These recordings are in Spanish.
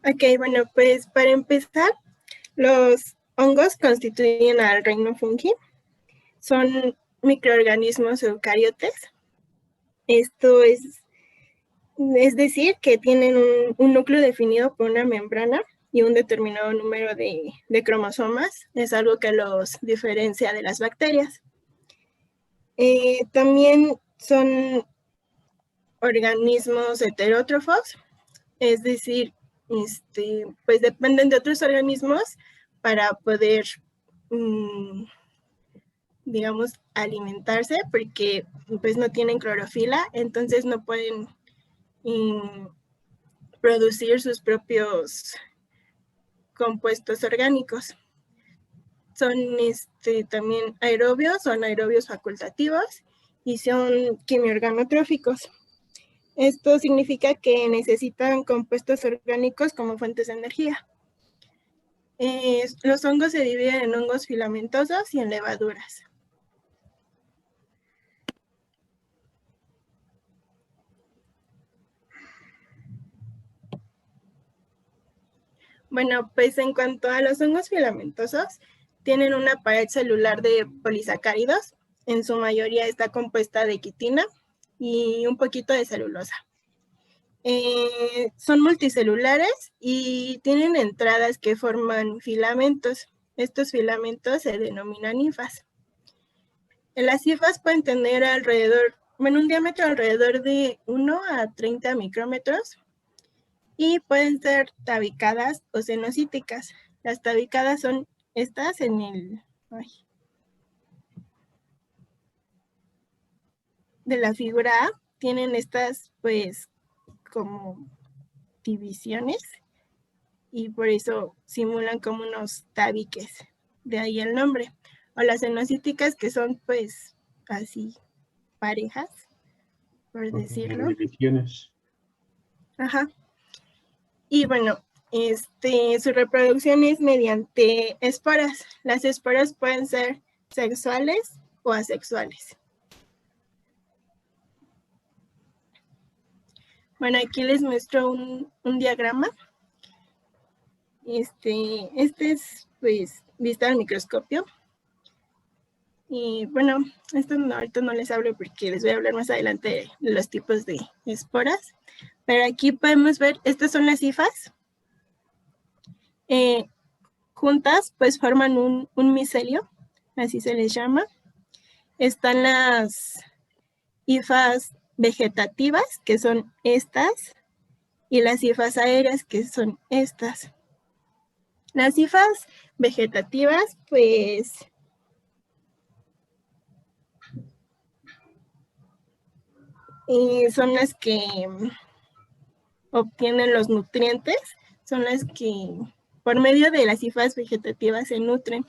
Ok, bueno, pues para empezar, los hongos constituyen al reino fungi. Son microorganismos eucariotes. Esto es decir, que tienen un núcleo definido por una membrana y un determinado número de cromosomas. Es algo que los diferencia de las bacterias. También son organismos heterótrofos, es decir, pues dependen de otros organismos para poder, digamos, alimentarse, porque pues no tienen clorofila, entonces no pueden producir sus propios compuestos orgánicos. Son también aerobios, son aerobios facultativos y son quimiorganotróficos. Esto significa que necesitan compuestos orgánicos como fuentes de energía. Los hongos se dividen en hongos filamentosos y en levaduras. Bueno, pues en cuanto a los hongos filamentosos, tienen una pared celular de polisacáridos. En su mayoría está compuesta de quitina y un poquito de celulosa. Son multicelulares y tienen entradas que forman filamentos. Estos filamentos se denominan hifas. Las hifas pueden tener un diámetro alrededor de 1 a 30 micrómetros y pueden ser tabicadas o cenocíticas. Las tabicadas son estas de la figura A, tienen estas pues como divisiones y por eso simulan como unos tabiques, de ahí el nombre. O las cenocíticas, que son pues así parejas, por decirlo. Divisiones. Ajá. Y bueno, su reproducción es mediante esporas. Las esporas pueden ser sexuales o asexuales. Bueno, aquí les muestro un diagrama. Este es pues vista al microscopio. Y bueno, esto ahorita no les hablo porque les voy a hablar más adelante de los tipos de esporas. Pero aquí podemos ver, estas son las hifas. Juntas pues forman un micelio, así se les llama. Están las hifas vegetativas, que son estas, y las hifas aéreas, que son estas. Las hifas vegetativas, pues, son las que obtienen los nutrientes, son las que por medio de las hifas vegetativas se nutren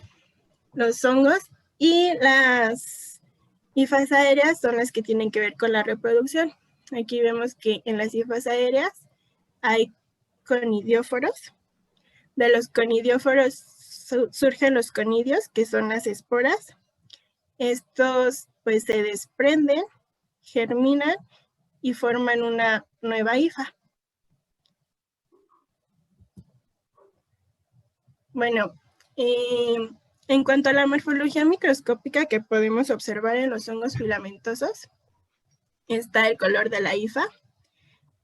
los hongos, y las hifas aéreas son las que tienen que ver con la reproducción. Aquí vemos que en las hifas aéreas hay conidióforos. De los conidióforos surgen los conidios, que son las esporas. Estos pues se desprenden, germinan y forman una nueva hifa. Bueno, en cuanto a la morfología microscópica que podemos observar en los hongos filamentosos, está el color de la hifa,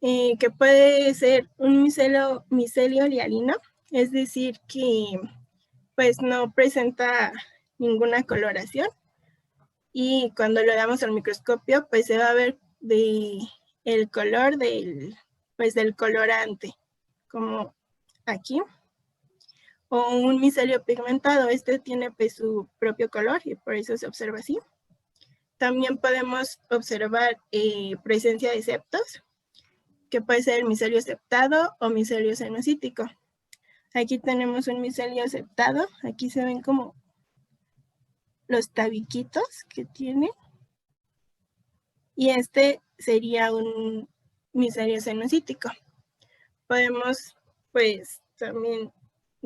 que puede ser un micelio hialino, es decir, que pues no presenta ninguna coloración, y cuando lo damos al microscopio pues se va a ver el color del colorante, como aquí. O un micelio pigmentado, este tiene pues su propio color y por eso se observa así. También podemos observar presencia de septos, que puede ser el micelio septado o micelio cenocítico. Aquí tenemos un micelio septado, aquí se ven como los tabiquitos que tiene, y este sería un micelio cenocítico. Podemos pues también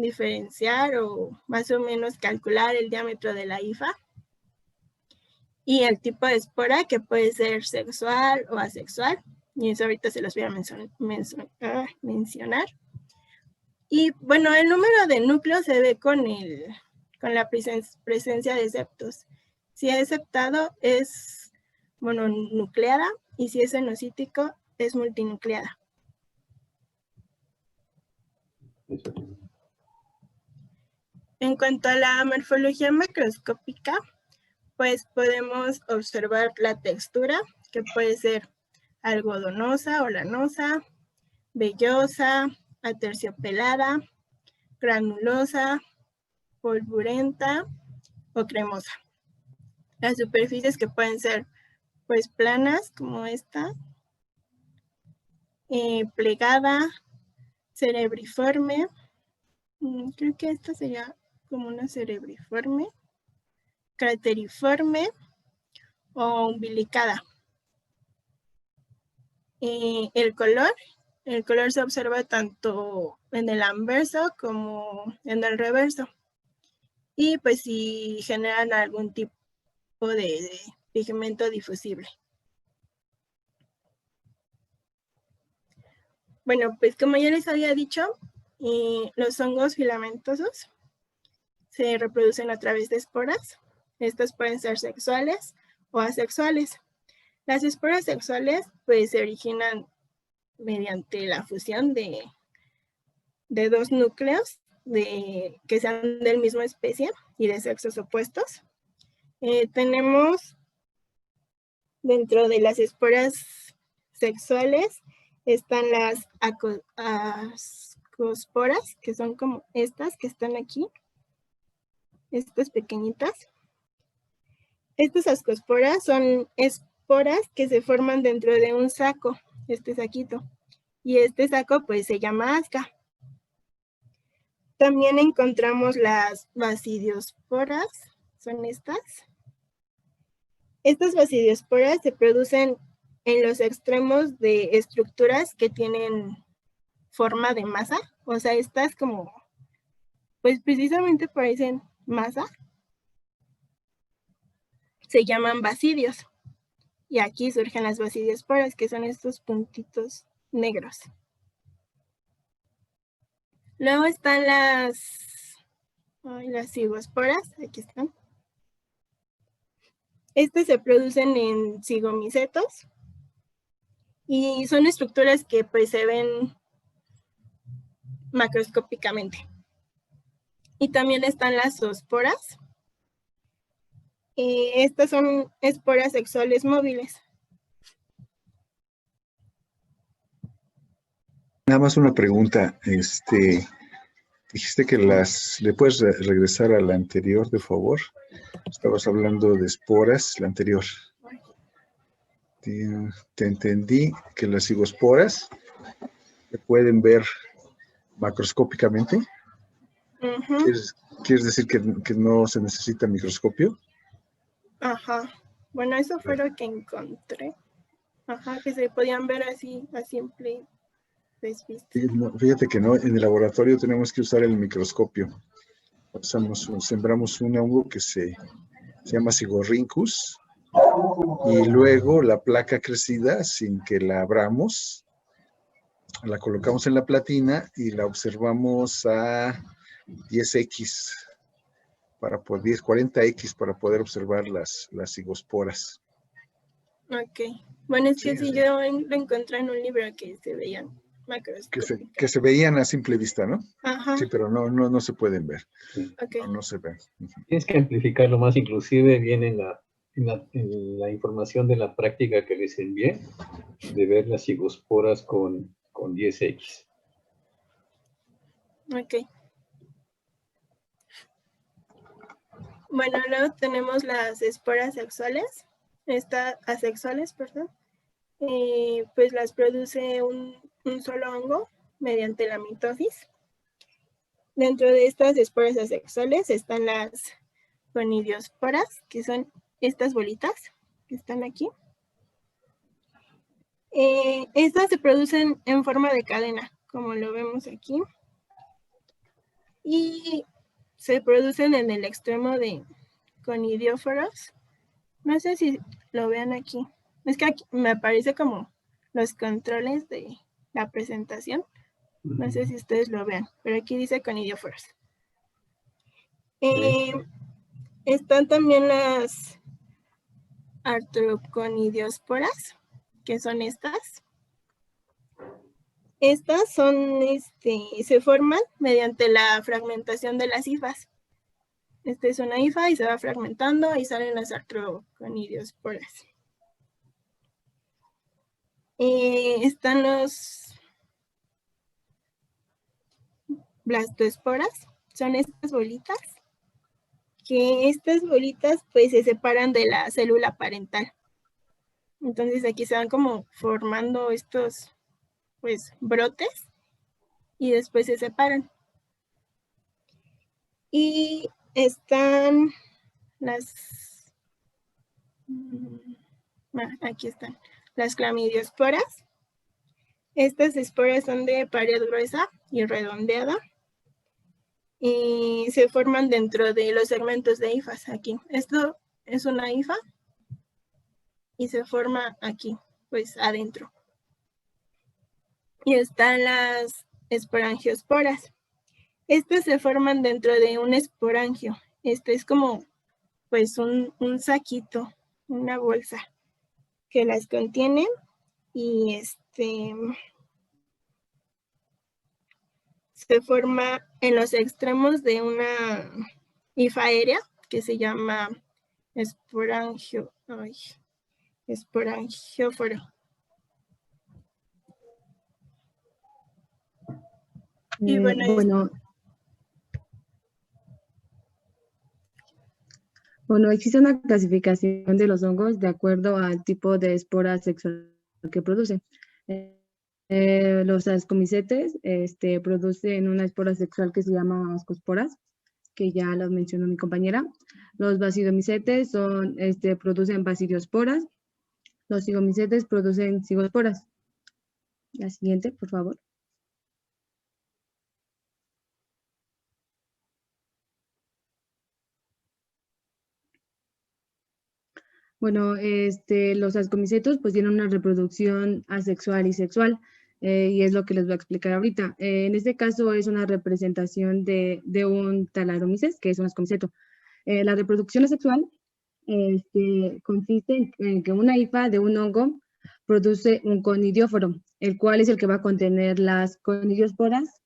diferenciar o más o menos calcular el diámetro de la hifa y el tipo de espora, que puede ser sexual o asexual, y eso ahorita se los voy a mencionar. Y bueno, el número de núcleos se ve con la presencia de septos. Si es septado es mononucleada y si es enocítico es multinucleada. En cuanto a la morfología macroscópica, pues podemos observar la textura, que puede ser algodonosa o lanosa, vellosa, aterciopelada, granulosa, polvurenta o cremosa. Las superficies que pueden ser pues planas como esta, plegada, cerebriforme, creo que esta sería como una cerebriforme, crateriforme o umbilicada. El color se observa tanto en el anverso como en el reverso. Y pues si generan algún tipo de pigmento difusible. Bueno, pues como ya les había dicho, los hongos filamentosos se reproducen a través de esporas. Estas pueden ser sexuales o asexuales. Las esporas sexuales pues se originan mediante la fusión de dos núcleos que sean del mismo especie y de sexos opuestos. Tenemos dentro de las esporas sexuales están las ascosporas, que son como estas que están aquí, estas pequeñitas. Estas ascosporas son esporas que se forman dentro de un saco, este saquito, y este saco pues se llama asca. También encontramos las basidiosporas, son estas. Estas basidiosporas se producen en los extremos de estructuras que tienen forma de masa, o sea, estas como, pues precisamente parecen masa, se llaman basidios. Y aquí surgen las basidiosporas, que son estos puntitos negros. Luego están las cigosporas, aquí están. Estas se producen en cigomicetos y son estructuras que pues se ven macroscópicamente. Y también están las zoosporas. Estas son esporas sexuales móviles. Nada más una pregunta, dijiste que ¿le puedes regresar a la anterior, de favor? Estabas hablando de esporas, la anterior. Te entendí que las cigosporas se pueden ver macroscópicamente. ¿Quieres decir que no se necesita microscopio? Ajá. Bueno, eso fue lo que encontré. Ajá, que se podían ver así a simple vista. Fíjate que no, en el laboratorio tenemos que usar el microscopio. Sembramos un hongo que se llama Cygorhynchus, y luego la placa crecida, sin que la abramos, la colocamos en la platina y la observamos a 10x, 40x para poder observar las cigosporas. Ok. Bueno, es que sí, yo lo encontré en un libro que se veían macroscópicamente. Que se veían a simple vista, ¿no? Ajá. Sí, pero no se pueden ver. Sí. Okay. No se ven. Tienes que amplificarlo más, inclusive viene en la información de la práctica que les envié, de ver las cigosporas con 10x. Ok. Bueno, luego tenemos las esporas sexuales, asexuales, perdón. Pues las produce un solo hongo mediante la mitosis. Dentro de estas esporas asexuales están las conidiosporas, que son estas bolitas que están aquí. Estas se producen en forma de cadena, como lo vemos aquí. Y se producen en el extremo de conidioforos. No sé si lo vean aquí. Es que aquí me aparece como los controles de la presentación, No sé si ustedes lo vean, pero aquí dice conidioforos. Sí. Están también las artroconidiosporas, que son estas. Estas son, se forman mediante la fragmentación de las hifas. Esta es una hifa y se va fragmentando y salen las artroconidiosporas. Están los blastoesporas, son estas bolitas, que estas bolitas pues se separan de la célula parental. Entonces aquí se van como formando estos pues brotes y después se separan. Y están las, aquí están, las clamidiosporas. Estas esporas son de pared gruesa y redondeada y se forman dentro de los segmentos de hifas aquí. Esto es una hifa y se forma aquí, pues adentro. Y están las esporangiosporas. Estas se forman dentro de un esporangio. Este es como pues un saquito, una bolsa que las contiene y se forma en los extremos de una hifa aérea que se llama esporangióforo. Y bueno, Bueno, existe una clasificación de los hongos de acuerdo al tipo de espora sexual que producen. Los ascomicetes producen una espora sexual que se llama ascosporas, que ya lo mencionó mi compañera. Los basidomicetes producen basidiosporas. Los cigomicetes producen cigosporas. La siguiente, por favor. Bueno, los ascomicetos pues tienen una reproducción asexual y sexual, y es lo que les voy a explicar ahorita. En este caso es una representación de un talaromyces, que es un ascomiceto. La reproducción asexual consiste en que una hifa de un hongo produce un conidióforo, el cual es el que va a contener las conidiosporas,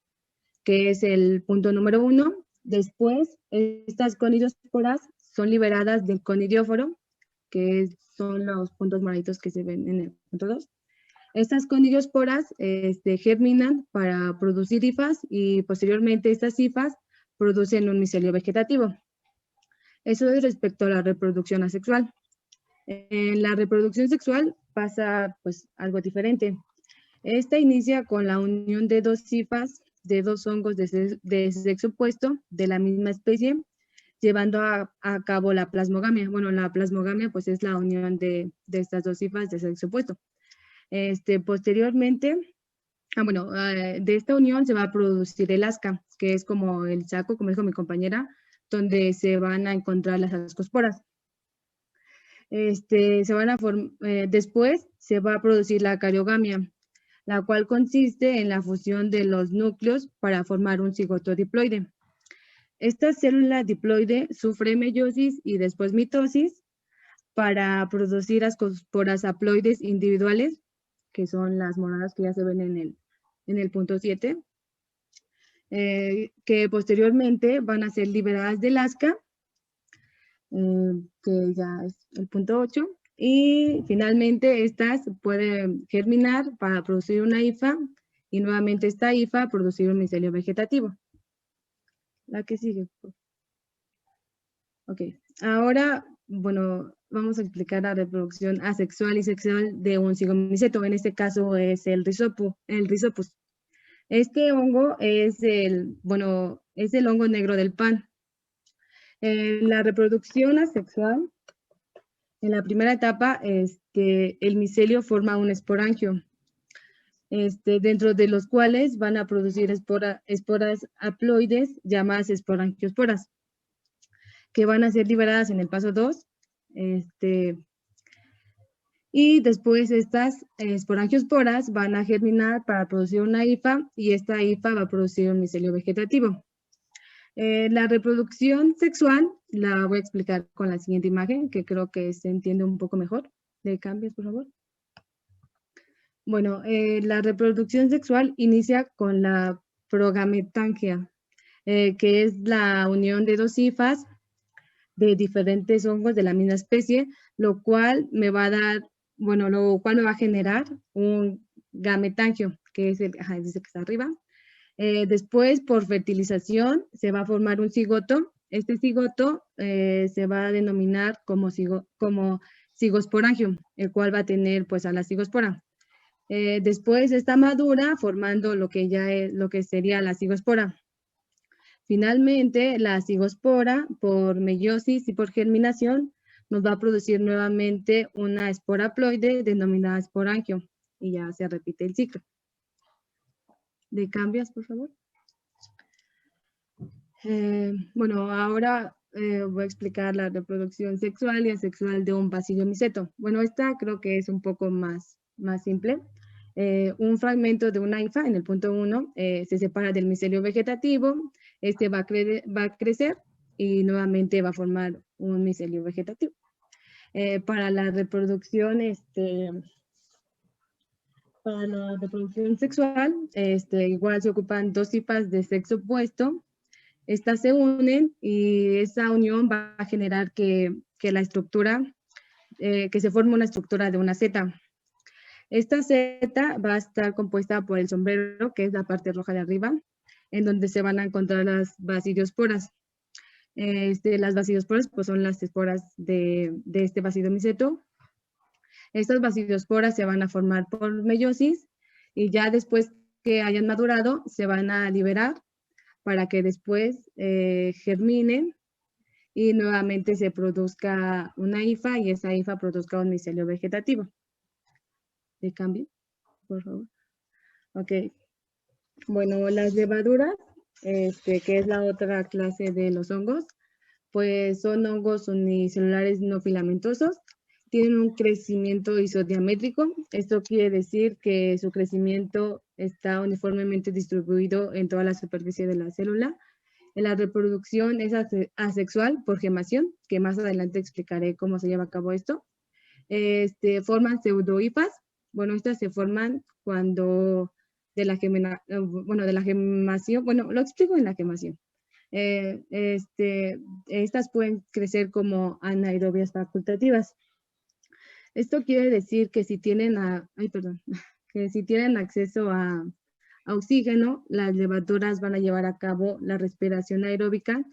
que es el punto número 1. Después, estas conidiosporas son liberadas del conidióforo, que son los puntos moraditos que se ven en el punto 2. Estas conidiosporas germinan para producir hifas y posteriormente estas hifas producen un micelio vegetativo. Eso es respecto a la reproducción asexual. En la reproducción sexual pasa pues algo diferente. Esta inicia con la unión de dos hifas de dos hongos de sexo opuesto de la misma especie, llevando a cabo la plasmogamia. Bueno, la plasmogamia pues es la unión de estas dos hifas de sexo opuesto. Posteriormente, de esta unión se va a producir el asca, que es como el saco, como dijo mi compañera, donde se van a encontrar las ascosporas. Después se va a producir la cariogamia, la cual consiste en la fusión de los núcleos para formar un cigoto diploide. Esta célula diploide sufre meiosis y después mitosis para producir ascosporas haploides individuales, que son las moradas que ya se ven en el punto 7, que posteriormente van a ser liberadas del asca, que ya es el punto 8, y finalmente estas pueden germinar para producir una hifa y nuevamente esta hifa producir un micelio vegetativo. La que sigue. Ok, ahora, bueno, vamos a explicar la reproducción asexual y sexual de un cigomiceto. En este caso es el Rhizopus. Este hongo es el hongo negro del pan. En la reproducción asexual, en la primera etapa, el micelio forma un esporangio, dentro de los cuales van a producir esporas haploides llamadas esporangiosporas, que van a ser liberadas en el paso 2, Y después estas esporangiosporas van a germinar para producir una hifa y esta hifa va a producir un micelio vegetativo. La reproducción sexual la voy a explicar con la siguiente imagen, que creo que se entiende un poco mejor. ¿Le cambias, por favor? Bueno, la reproducción sexual inicia con la progametangia, que es la unión de dos hifas de diferentes hongos de la misma especie, lo cual me va a dar, bueno, lo cual me va a generar un gametangio, que es el, dice que está arriba. Después, por fertilización, se va a formar un cigoto. Este cigoto se va a denominar como cigosporangio, el cual va a tener pues a la cigospora. Después está madura, formando lo que ya es, lo que sería la cigospora. Finalmente, la cigospora, por meiosis y por germinación, nos va a producir nuevamente una espora haploide denominada esporangio, y ya se repite el ciclo. ¿Le cambias, por favor? Bueno, ahora voy a explicar la reproducción sexual y asexual de un basidiomyceto. Bueno, esta creo que es un poco más simple. Un fragmento de una hifa en el punto 1 se separa del micelio vegetativo, este va a crecer y nuevamente va a formar un micelio vegetativo. Para la reproducción sexual, igual se ocupan dos hifas de sexo opuesto. Estas se unen y esa unión va a generar que la estructura, que se forme una estructura de una seta. Esta seta va a estar compuesta por el sombrero, que es la parte roja de arriba, en donde se van a encontrar las basidiosporas. Las basidiosporas pues, son las esporas de este basidiomyceto. Estas basidiosporas se van a formar por meiosis y ya después que hayan madurado se van a liberar para que después germinen y nuevamente se produzca una hifa y esa hifa produzca un micelio vegetativo. ¿De cambio? Por favor. Ok. Bueno, las levaduras, que es la otra clase de los hongos, pues son hongos unicelulares no filamentosos, tienen un crecimiento isodiamétrico. Esto quiere decir que su crecimiento está uniformemente distribuido en toda la superficie de la célula. La reproducción es asexual por gemación, que más adelante explicaré cómo se lleva a cabo esto. Forman pseudohifas. Bueno, estas se forman cuando de la gemación, bueno, lo explico en la gemación. Estas pueden crecer como anaerobias facultativas. Esto quiere decir que si tienen acceso a oxígeno, las levaduras van a llevar a cabo la respiración aeróbica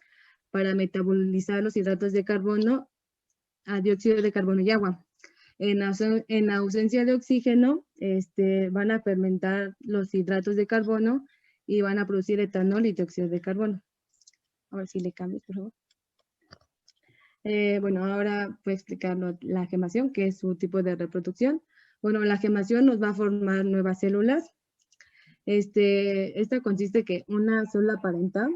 para metabolizar los hidratos de carbono a dióxido de carbono y agua. En ausencia de oxígeno, van a fermentar los hidratos de carbono y van a producir etanol y dióxido de carbono. Ahora sí le cambio, por favor. Bueno, ahora voy a explicar la gemación, que es su tipo de reproducción. Bueno, la gemación nos va a formar nuevas células. Esta consiste que una célula parental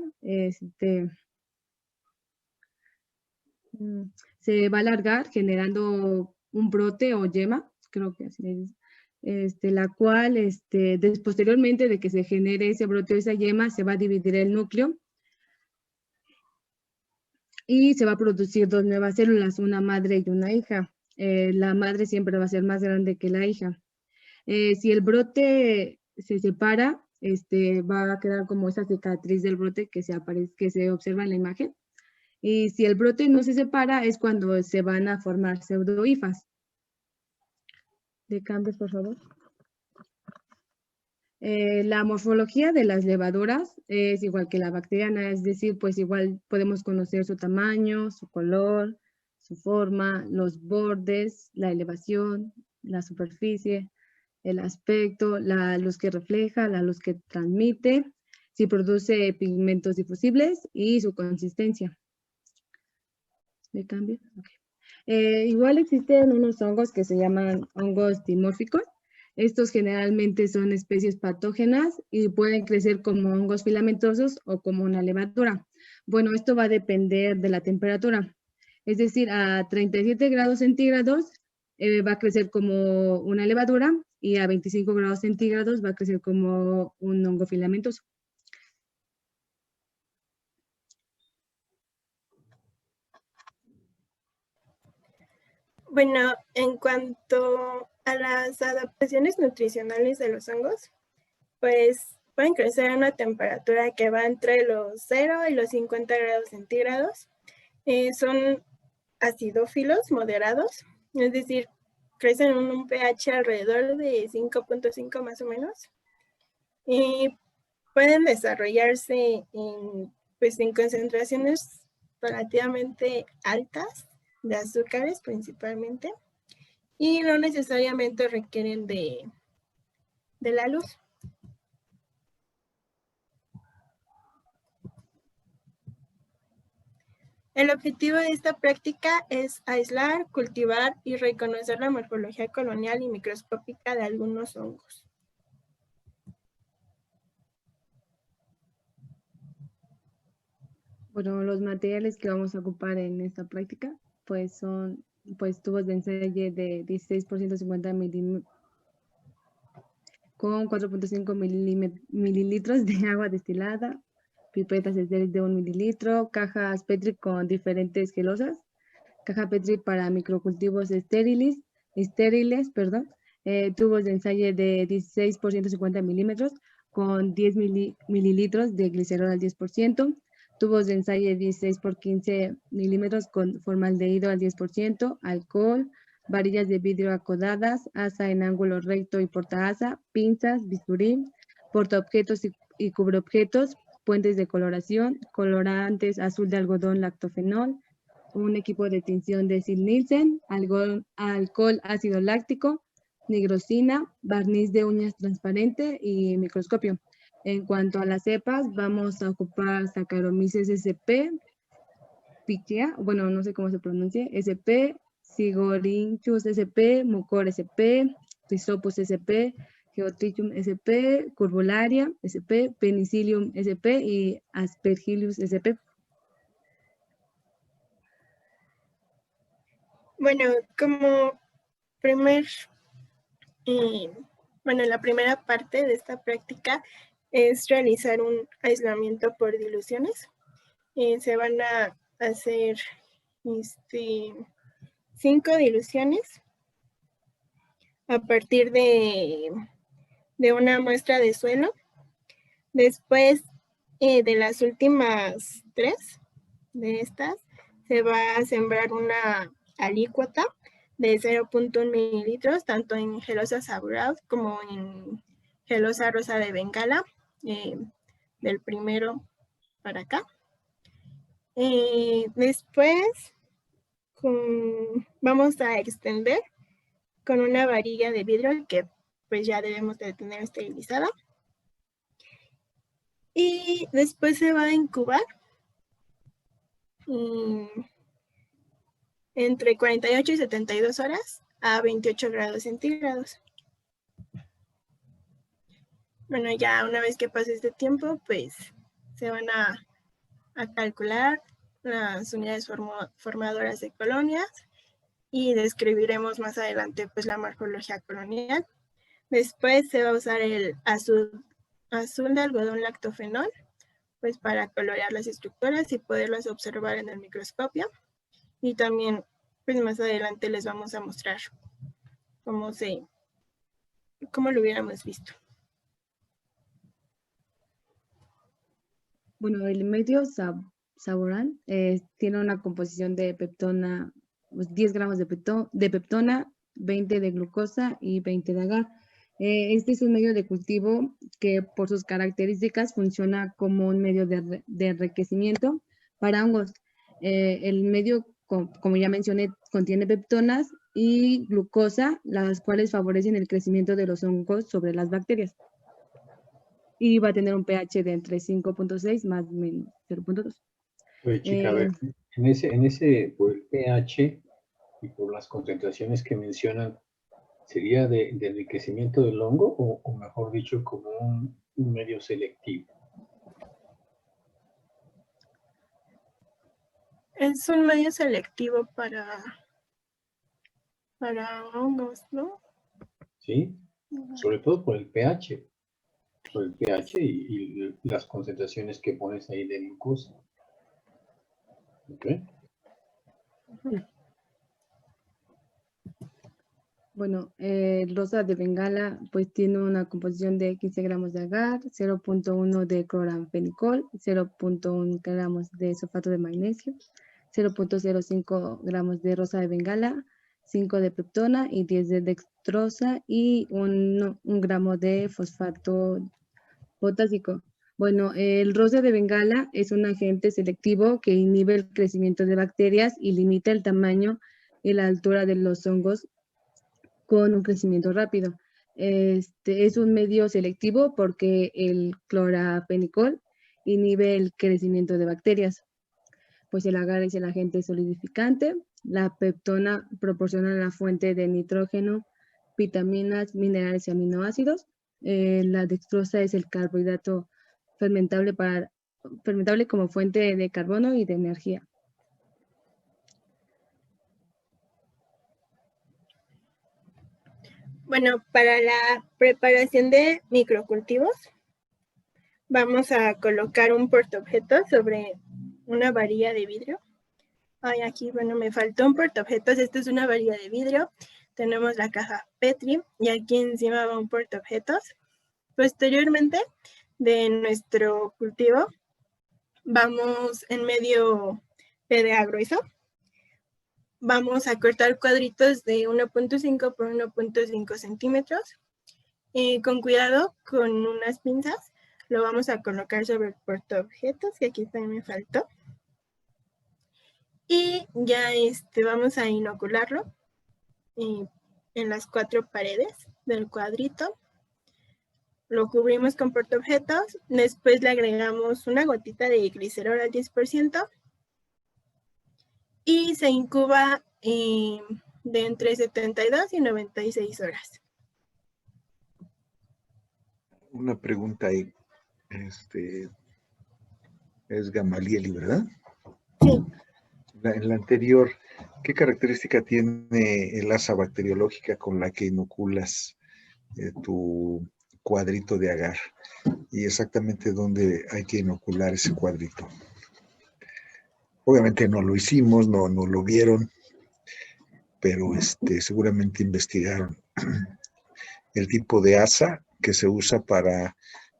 se va a alargar generando un brote o yema, creo que así le dice, la cual posteriormente de que se genere ese brote o esa yema se va a dividir el núcleo y se va a producir dos nuevas células, una madre y una hija. La madre siempre va a ser más grande que la hija. Si el brote se separa, va a quedar como esa cicatriz del brote que se observa en la imagen. Y si el brote no se separa, es cuando se van a formar pseudohifas. ¿Le cambias, por favor? La morfología de las levaduras es igual que la bacteriana, es decir, pues igual podemos conocer su tamaño, su color, su forma, los bordes, la elevación, la superficie, el aspecto, la luz que refleja, la luz que transmite, si produce pigmentos difusibles y su consistencia. ¿Le cambio? Okay. Igual existen unos hongos que se llaman hongos dimórficos. Estos generalmente son especies patógenas y pueden crecer como hongos filamentosos o como una levadura. Bueno, esto va a depender de la temperatura. Es decir, a 37 grados centígrados va a crecer como una levadura y a 25 grados centígrados va a crecer como un hongo filamentoso. Bueno, en cuanto a las adaptaciones nutricionales de los hongos, pues pueden crecer a una temperatura que va entre los 0 y los 50 grados centígrados. Son acidófilos moderados, es decir, crecen en un pH alrededor de 5.5 más o menos. Y pueden desarrollarse pues, en concentraciones relativamente altas de azúcares principalmente, y no necesariamente requieren de la luz. El objetivo de esta práctica es aislar, cultivar y reconocer la morfología colonial y microscópica de algunos hongos. Bueno, los materiales que vamos a ocupar en esta práctica pues son tubos de ensayo de 16 por 150 milímetros con 4.5 mililitros de agua destilada, pipetas estériles de 1 mililitro, cajas Petri con diferentes gelosas, caja Petri para microcultivos estériles, tubos de ensayo de 16 por 150 milímetros con 10 mililitros de glicerol al 10%, tubos de ensayo de 16 por 15 milímetros con formaldehído al 10%, alcohol, varillas de vidrio acodadas, asa en ángulo recto y portaasa, pinzas, bisturí, portaobjetos y cubreobjetos, puentes de coloración, colorantes azul de algodón lactofenol, un equipo de tinción de Sil-Nielsen, alcohol ácido láctico, nigrosina, barniz de uñas transparente y microscopio. En cuanto a las cepas, vamos a ocupar Saccharomyces sp, Pichia, bueno, no sé cómo se pronuncia, sp, Sigorhynchus sp, Mucor sp, Rhizopus sp, Geotrichum sp, Curvularia sp, Penicillium sp y Aspergillus sp. Bueno, como la primera parte de esta práctica es realizar un aislamiento por diluciones. Se van a hacer 5 diluciones a partir de una muestra de suelo. Después de las últimas 3 de estas, se va a sembrar una alícuota de 0.1 mililitros, tanto en gelosa Sauerkraut como en gelosa rosa de Bengala, del primero para acá. Después vamos a extender con una varilla de vidrio que pues ya debemos de tener esterilizada. Y después se va a incubar entre 48 y 72 horas a 28 grados centígrados. Bueno, ya una vez que pase este tiempo, pues se van a calcular las unidades formadoras de colonias y describiremos más adelante pues la morfología colonial. Después se va a usar el azul de algodón lactofenol pues para colorear las estructuras y poderlas observar en el microscopio. Y también pues más adelante les vamos a mostrar cómo lo hubiéramos visto. Bueno, el medio Saboran tiene una composición de peptona, pues 10 gramos de peptona, 20 de glucosa y 20 de agar. Este es un medio de cultivo que por sus características funciona como un medio de enriquecimiento para hongos. El medio, como ya mencioné, contiene peptonas y glucosa, las cuales favorecen el crecimiento de los hongos sobre las bacterias. Y va a tener un pH de entre 5.6 más o menos 0.2. Oye, chica, a ver, en ese, por el pH y por las concentraciones que mencionan, ¿sería de enriquecimiento del hongo o mejor dicho, como un medio selectivo? Es un medio selectivo para para hongos, ¿no? Sí, sobre todo por el pH. Por el pH y las concentraciones que pones ahí de glucosa. ¿Ok? Bueno, el rosa de Bengala pues tiene una composición de 15 gramos de agar, 0.1 de cloramfenicol, 0.1 gramos de sulfato de magnesio, 0.05 gramos de rosa de Bengala, 5 de peptona y 10 de dextrosa y un gramo de fosfato potásico. Bueno, el rosa de Bengala es un agente selectivo que inhibe el crecimiento de bacterias y limita el tamaño y la altura de los hongos con un crecimiento rápido. Es un medio selectivo porque el clorafenicol inhibe el crecimiento de bacterias. Pues el agar es el agente solidificante, la peptona proporciona la fuente de nitrógeno, vitaminas, minerales y aminoácidos. La dextrosa es el carbohidrato fermentable como fuente de carbono y de energía. Bueno, para la preparación de microcultivos, vamos a colocar un portaobjetos sobre una varilla de vidrio. Ay, aquí, bueno, me faltó un portaobjetos. Esta es una varilla de vidrio. Tenemos la caja Petri y aquí encima va un portaobjetos. Posteriormente de nuestro cultivo, vamos en medio PDA grueso. Vamos a cortar cuadritos de 1.5 por 1.5 centímetros. Con cuidado, con unas pinzas, lo vamos a colocar sobre el portaobjetos, que aquí también me faltó. Y ya vamos a inocularlo en las 4 paredes del cuadrito. Lo cubrimos con portaobjetos, después le agregamos una gotita de glicerol al 10% y se incuba de entre 72 y 96 horas. Una pregunta ahí. Es Gamalieli, ¿verdad? Sí. En la anterior, ¿qué característica tiene el asa bacteriológica con la que inoculas tu cuadrito de agar? Y exactamente dónde hay que inocular ese cuadrito. Obviamente no lo hicimos, no lo vieron, pero seguramente investigaron el tipo de asa que se usa para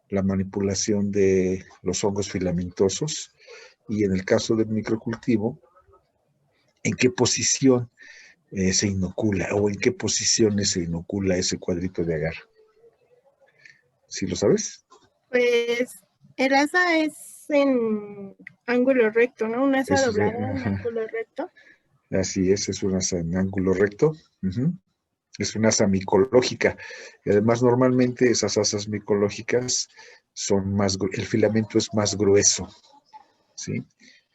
la manipulación de los hongos filamentosos y en el caso del microcultivo, en qué posición se inocula o en qué posiciones se inocula ese cuadrito de agar. ¿Sí lo sabes? Pues el asa es en ángulo recto, ¿no? Un asa doblada en ángulo recto. Así es un asa en ángulo recto. Es una asa micológica. Y además, normalmente esas asas micológicas son el filamento es más grueso, ¿sí?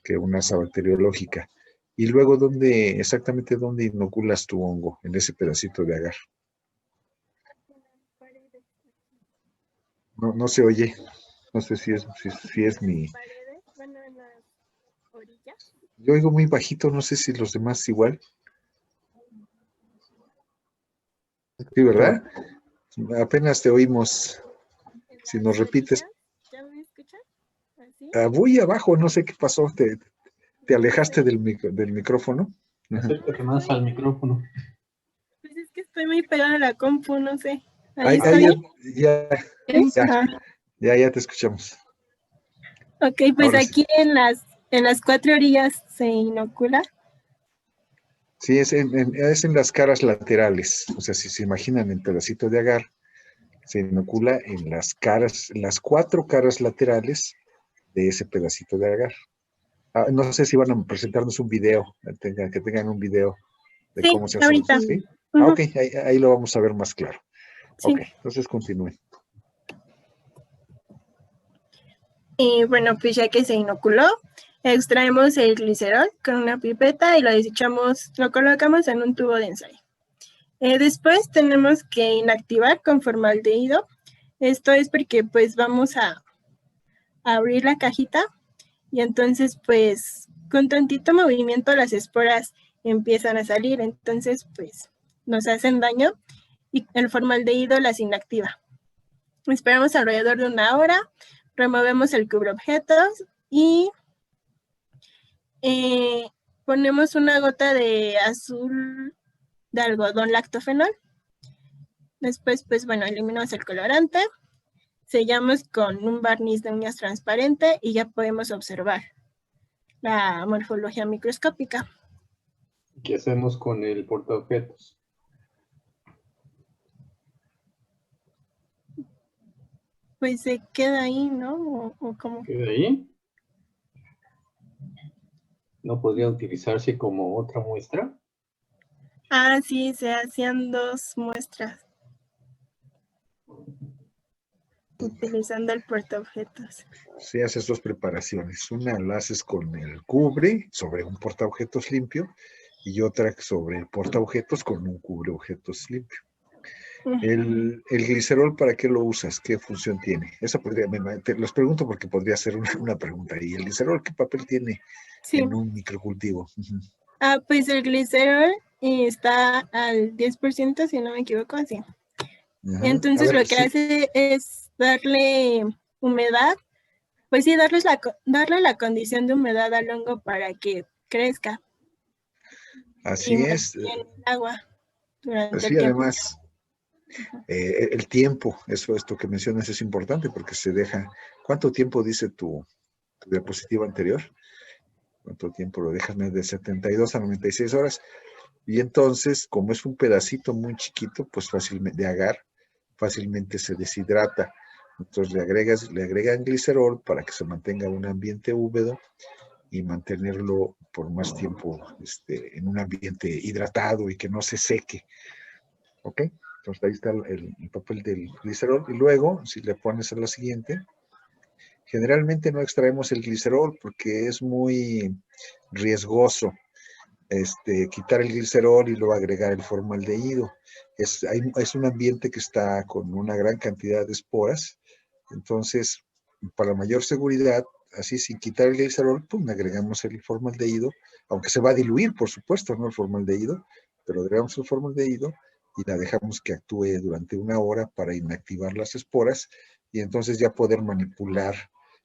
Que una asa bacteriológica. Y luego, exactamente dónde inoculas tu hongo? En ese pedacito de agar. No se oye. No sé si es mi... Bueno, en las orillas. Yo oigo muy bajito, no sé si los demás igual. Sí, ¿verdad? Apenas te oímos. Si nos repites. ¿Ya me escuchan? ¿Así? Muy abajo, no sé qué pasó. ¿Te alejaste del micrófono? Acércate más al micrófono. Pues es que estoy muy pegada a la compu, no sé. Ahí ya te escuchamos. Ok, pues ahora aquí sí. en las 4 orillas se inocula. Sí, es en las caras laterales. O sea, si se imaginan el pedacito de agar, se inocula en las 4 caras laterales de ese pedacito de agar. No sé si van a presentarnos un video, que tengan un video de cómo se hace. Ahorita. ¿Sí? Ok, ahí lo vamos a ver más claro. Sí. Ok, entonces continúen. Bueno, pues ya que se inoculó, extraemos el glicerol con una pipeta y lo colocamos en un tubo de ensayo. Después tenemos que inactivar con formaldehído. Esto es porque pues vamos a abrir la cajita y entonces pues con tantito movimiento las esporas empiezan a salir. Entonces pues nos hacen daño y el formaldehído las inactiva. Esperamos alrededor de 1 hora, removemos el cubreobjetos y ponemos una gota de azul de algodón lactofenol. Después, pues bueno, eliminamos el colorante, sellamos con un barniz de uñas transparente y ya podemos observar la morfología microscópica. ¿Qué hacemos con el portaobjetos? Pues se queda ahí, ¿no? ¿O cómo? ¿Queda ahí? ¿No podría utilizarse como otra muestra? Ah, sí, se hacían 2 muestras utilizando el portaobjetos. Sí, haces 2 preparaciones. Una la haces con el cubre sobre un portaobjetos limpio y otra sobre el portaobjetos con un cubreobjetos limpio. El glicerol, ¿para qué lo usas? ¿Qué función tiene? Esa podría, te los pregunto porque podría ser una pregunta. ¿Y el glicerol qué papel tiene en un microcultivo? Ah, pues el glicerol está al 10%, si no me equivoco, así. Entonces lo que hace es darle humedad, pues sí, darle la condición de humedad al hongo para que crezca. Así es. El agua durante Así el tiempo. Además, el tiempo, esto que mencionas es importante porque se deja. ¿Cuánto tiempo dice tu diapositiva anterior? ¿Cuánto tiempo lo dejas? De 72 a 96 horas. Y entonces, como es un pedacito muy chiquito, pues fácilmente de agar, fácilmente se deshidrata. Entonces le agregan glicerol para que se mantenga un ambiente húmedo y mantenerlo por más tiempo en un ambiente hidratado y que no se seque. ¿Ok? Entonces ahí está el papel del glicerol. Y luego, si le pones a la siguiente, generalmente no extraemos el glicerol porque es muy riesgoso quitar el glicerol y luego agregar el formaldehído. Es un ambiente que está con una gran cantidad de esporas, entonces para mayor seguridad, así sin quitar el glicerol, pues agregamos el formaldehído, aunque se va a diluir, por supuesto, ¿no? El formaldehído, pero agregamos el formaldehído y la dejamos que actúe durante 1 hora para inactivar las esporas y entonces ya poder manipular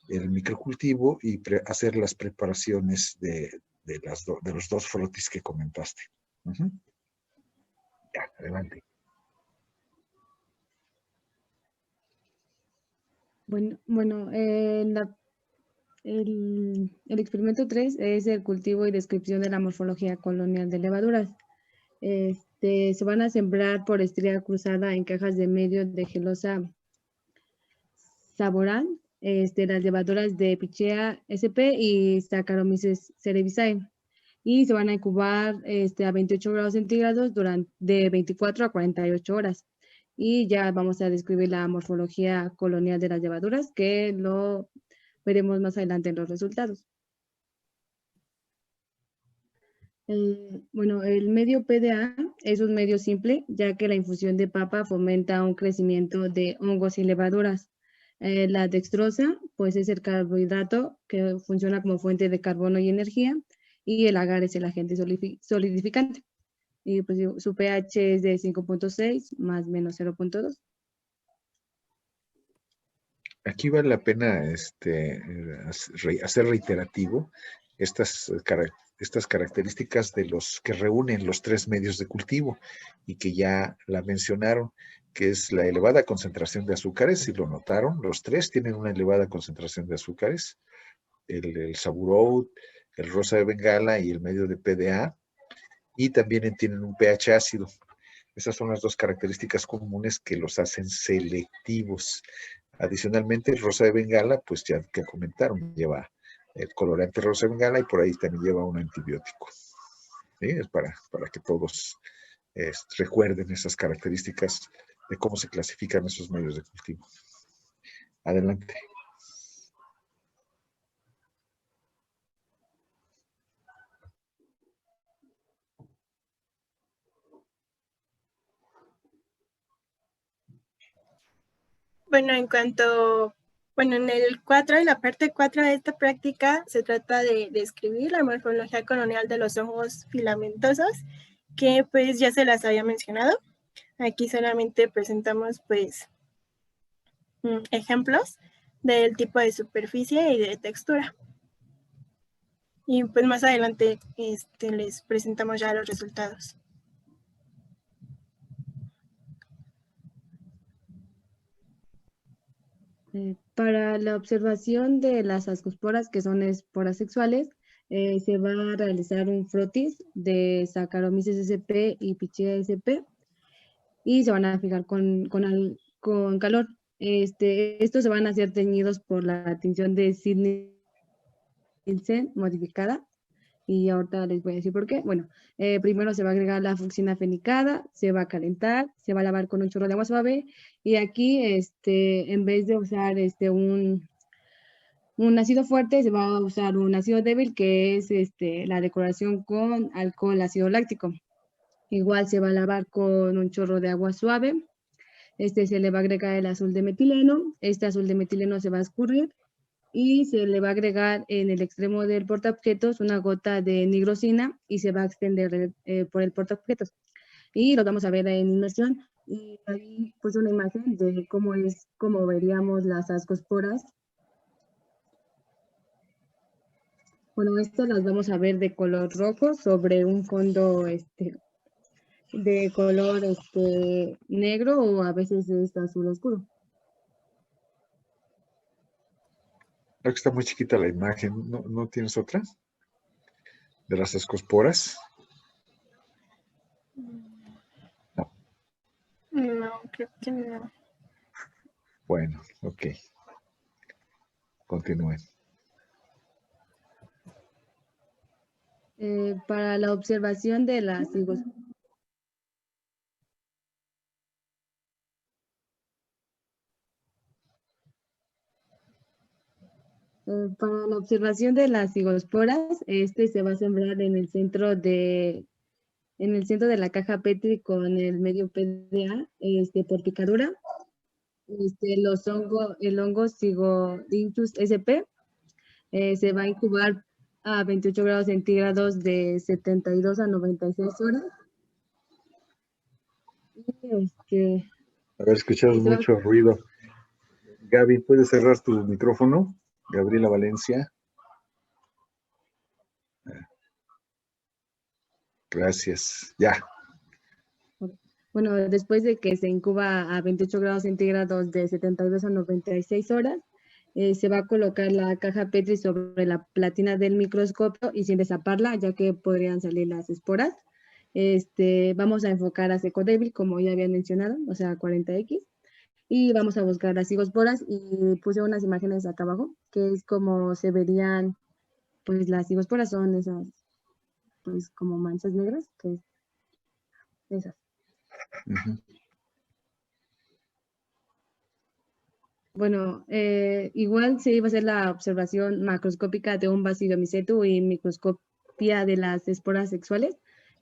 el microcultivo y hacer las preparaciones de los 2 frotis que comentaste. Ya, adelante. Bueno, el experimento 3 es el cultivo y descripción de la morfología colonial de levaduras. Se van a sembrar por estría cruzada en cajas de medio de gelosa Saborán, las levaduras de Pichea sp y Saccharomyces cerevisiae. Y se van a incubar a 28 grados centígrados de 24 a 48 horas. Y ya vamos a describir la morfología colonial de las levaduras, que lo veremos más adelante en los resultados. Bueno, el medio PDA es un medio simple, ya que la infusión de papa fomenta un crecimiento de hongos y levaduras. La dextrosa, pues es el carbohidrato que funciona como fuente de carbono y energía, y el agar es el agente solidificante. Y pues su pH es de 5.6 más menos 0.2. Aquí vale la pena hacer reiterativo estas características de los que reúnen los 3 medios de cultivo y que ya la mencionaron, que es la elevada concentración de azúcares, si lo notaron, los 3 tienen una elevada concentración de azúcares, el Saburout, el rosa de Bengala y el medio de PDA, y también tienen un pH ácido. Esas son las 2 características comunes que los hacen selectivos. Adicionalmente, el rosa de Bengala, pues ya que comentaron, lleva el colorante rosa de Bengala y por ahí también lleva un antibiótico. ¿Sí? Es para que todos recuerden esas características de cómo se clasifican esos medios de cultivo. Adelante. Bueno, en el 4, en la parte 4 de esta práctica, se trata de describir la morfología colonial de los hongos filamentosos que pues ya se las había mencionado. Aquí solamente presentamos pues ejemplos del tipo de superficie y de textura. Y pues más adelante les presentamos ya los resultados. Para la observación de las ascosporas, que son esporas sexuales, se va a realizar un frotis de Saccharomyces sp y Pichia sp y se van a fijar con calor. Estos se van a hacer teñidos por la tinción de Sidney-Nielsen modificada. Y ahorita les voy a decir por qué. Bueno, primero se va a agregar la fucsina fenicada, se va a calentar, se va a lavar con un chorro de agua suave y aquí en vez de usar un ácido fuerte, se va a usar un ácido débil que es la decoración con alcohol ácido láctico. Igual se va a lavar con un chorro de agua suave. Se le va a agregar el azul de metileno. Este azul de metileno se va a escurrir y se le va a agregar en el extremo del portaobjetos una gota de nigrosina y se va a extender por el portaobjetos. Y lo vamos a ver en inmersión. Y ahí puse una imagen de cómo veríamos las ascosporas. Bueno, estas las vamos a ver de color rojo sobre un fondo de color negro o a veces es azul oscuro. Creo que está muy chiquita la imagen. ¿No tienes otra? De las ascosporas. No, creo que no. Bueno, ok. Continúen. Para la observación de las para la observación de las cigosporas, se va a sembrar en el centro de la caja Petri con el medio PDA, por picadura. El hongo Sigodintus sp se va a incubar a 28 grados centígrados de 72 a 96 horas. A ver, escuchamos mucho ruido. Gaby, ¿puedes cerrar tu micrófono? Gabriela Valencia. Gracias. Ya. Bueno, después de que se incuba a 28 grados centígrados de 72 a 96 horas, se va a colocar la caja Petri sobre la platina del microscopio y sin destaparla, ya que podrían salir las esporas. Vamos a enfocar a seco débil, como ya habían mencionado, o sea, 40X. Y vamos a buscar las cigosporas y puse unas imágenes acá abajo, que es como se verían, pues las cigosporas son esas, pues como manchas negras, que es esas. Uh-huh. Bueno, igual se iba a hacer la observación macroscópica de un Basidiomycetum y microscopía de las esporas sexuales.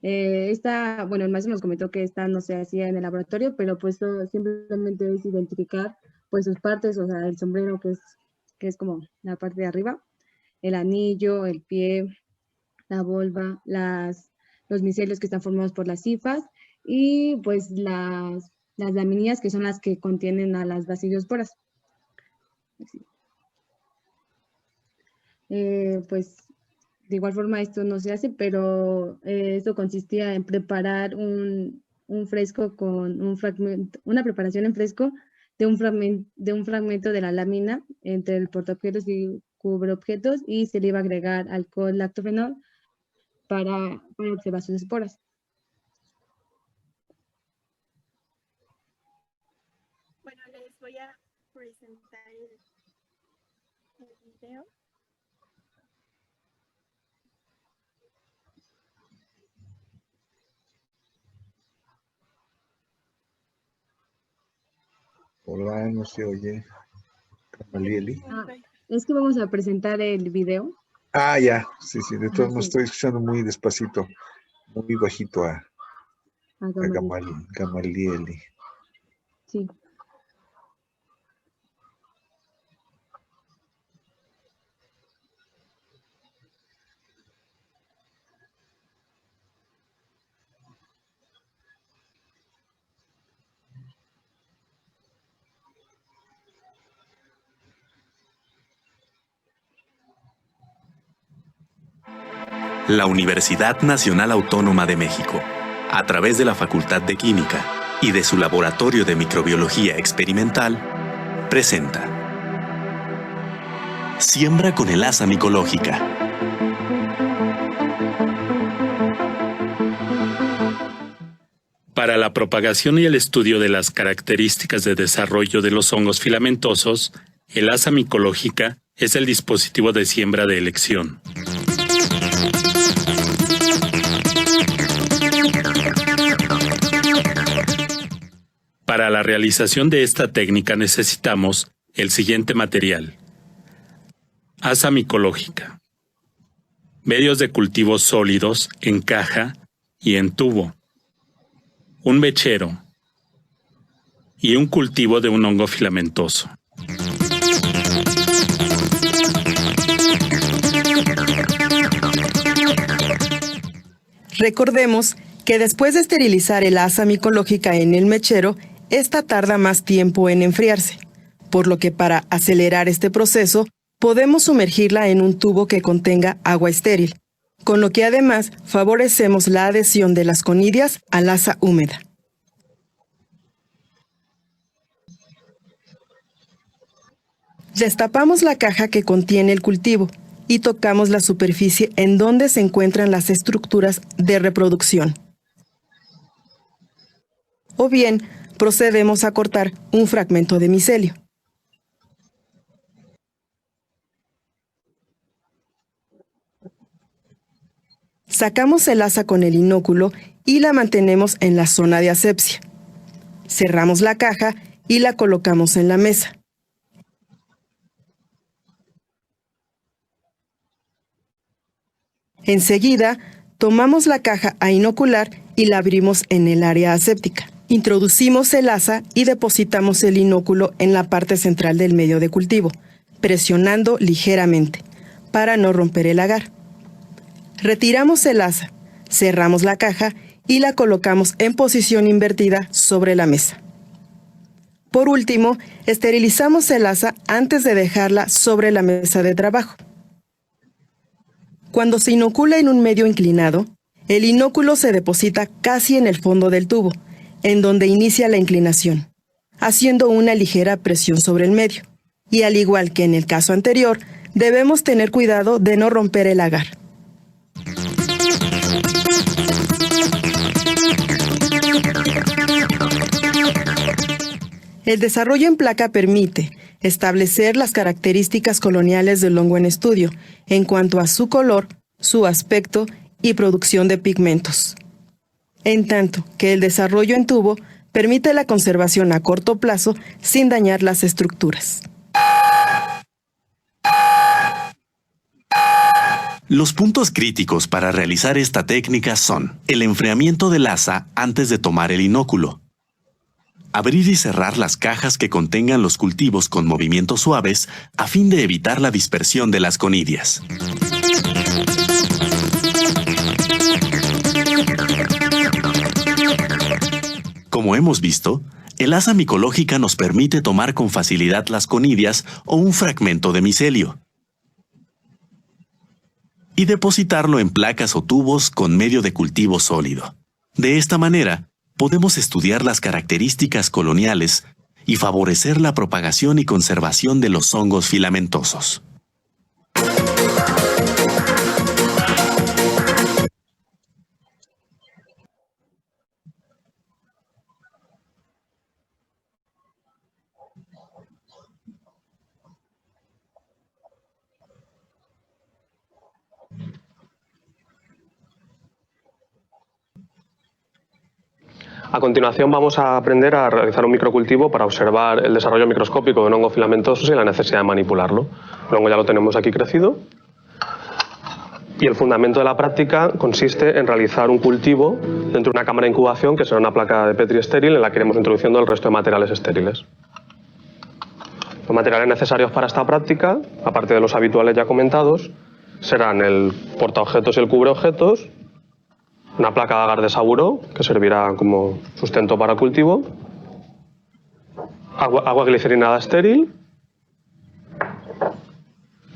Bueno, el maestro nos comentó que esta no se hacía en el laboratorio, pero pues simplemente es identificar pues sus partes, o sea, el sombrero que es como la parte de arriba, el anillo, el pie, la volva, los micelios que están formados por las hifas y pues las laminillas que son las que contienen a las basidiosporas. Pues de igual forma esto no se hace, pero esto consistía en preparar un fresco con un fragmento, una preparación en fresco de un fragmento de la lámina entre el portaobjetos y cubreobjetos y se le iba a agregar alcohol lactofenol para observar sus esporas. Bueno, les voy a presentar el video. Hola, no se oye. Camalieli. Es que vamos a presentar el video. Ah, ya, sí, de todos modos sí. estoy escuchando muy despacito, muy bajito a Gamalieli. Sí. La Universidad Nacional Autónoma de México, a través de la Facultad de Química y de su Laboratorio de Microbiología Experimental, presenta Siembra con el asa micológica. Para la propagación y el estudio de las características de desarrollo de los hongos filamentosos, el asa micológica es el dispositivo de siembra de elección. Para la realización de esta técnica necesitamos el siguiente material: asa micológica, medios de cultivo sólidos en caja y en tubo, un mechero y un cultivo de un hongo filamentoso. Recordemos que después de esterilizar el asa micológica en el mechero, esta tarda más tiempo en enfriarse, por lo que para acelerar este proceso podemos sumergirla en un tubo que contenga agua estéril, con lo que además favorecemos la adhesión de las conidias al asa húmeda. Destapamos la caja que contiene el cultivo y tocamos la superficie en donde se encuentran las estructuras de reproducción. O bien, procedemos a cortar un fragmento de micelio. Sacamos el asa con el inóculo y la mantenemos en la zona de asepsia. Cerramos la caja y la colocamos en la mesa. Enseguida, tomamos la caja a inocular y la abrimos en el área aséptica. Introducimos el asa y depositamos el inóculo en la parte central del medio de cultivo, presionando ligeramente, para no romper el agar. Retiramos el asa, cerramos la caja y la colocamos en posición invertida sobre la mesa. Por último, esterilizamos el asa antes de dejarla sobre la mesa de trabajo. Cuando se inocula en un medio inclinado, el inóculo se deposita casi en el fondo del tubo, en donde inicia la inclinación, haciendo una ligera presión sobre el medio. Y al igual que en el caso anterior, debemos tener cuidado de no romper el agar. El desarrollo en placa permite establecer las características coloniales del hongo en estudio en cuanto a su color, su aspecto y producción de pigmentos. En tanto que el desarrollo en tubo permite la conservación a corto plazo sin dañar las estructuras. Los puntos críticos para realizar esta técnica son el enfriamiento del asa antes de tomar el inóculo, abrir y cerrar las cajas que contengan los cultivos con movimientos suaves a fin de evitar la dispersión de las conidias. Como hemos visto, el asa micológica nos permite tomar con facilidad las conidias o un fragmento de micelio y depositarlo en placas o tubos con medio de cultivo sólido. De esta manera, podemos estudiar las características coloniales y favorecer la propagación y conservación de los hongos filamentosos. A continuación vamos a aprender a realizar un microcultivo para observar el desarrollo microscópico de un hongo filamentoso sin la necesidad de manipularlo. El hongo ya lo tenemos aquí crecido y el fundamento de la práctica consiste en realizar un cultivo dentro de una cámara de incubación que será una placa de Petri estéril en la que iremos introduciendo el resto de materiales estériles. Los materiales necesarios para esta práctica, aparte de los habituales ya comentados, serán el portaobjetos y el cubreobjetos, una placa de agar de Saburo, que servirá como sustento para el cultivo, agua glicerinada estéril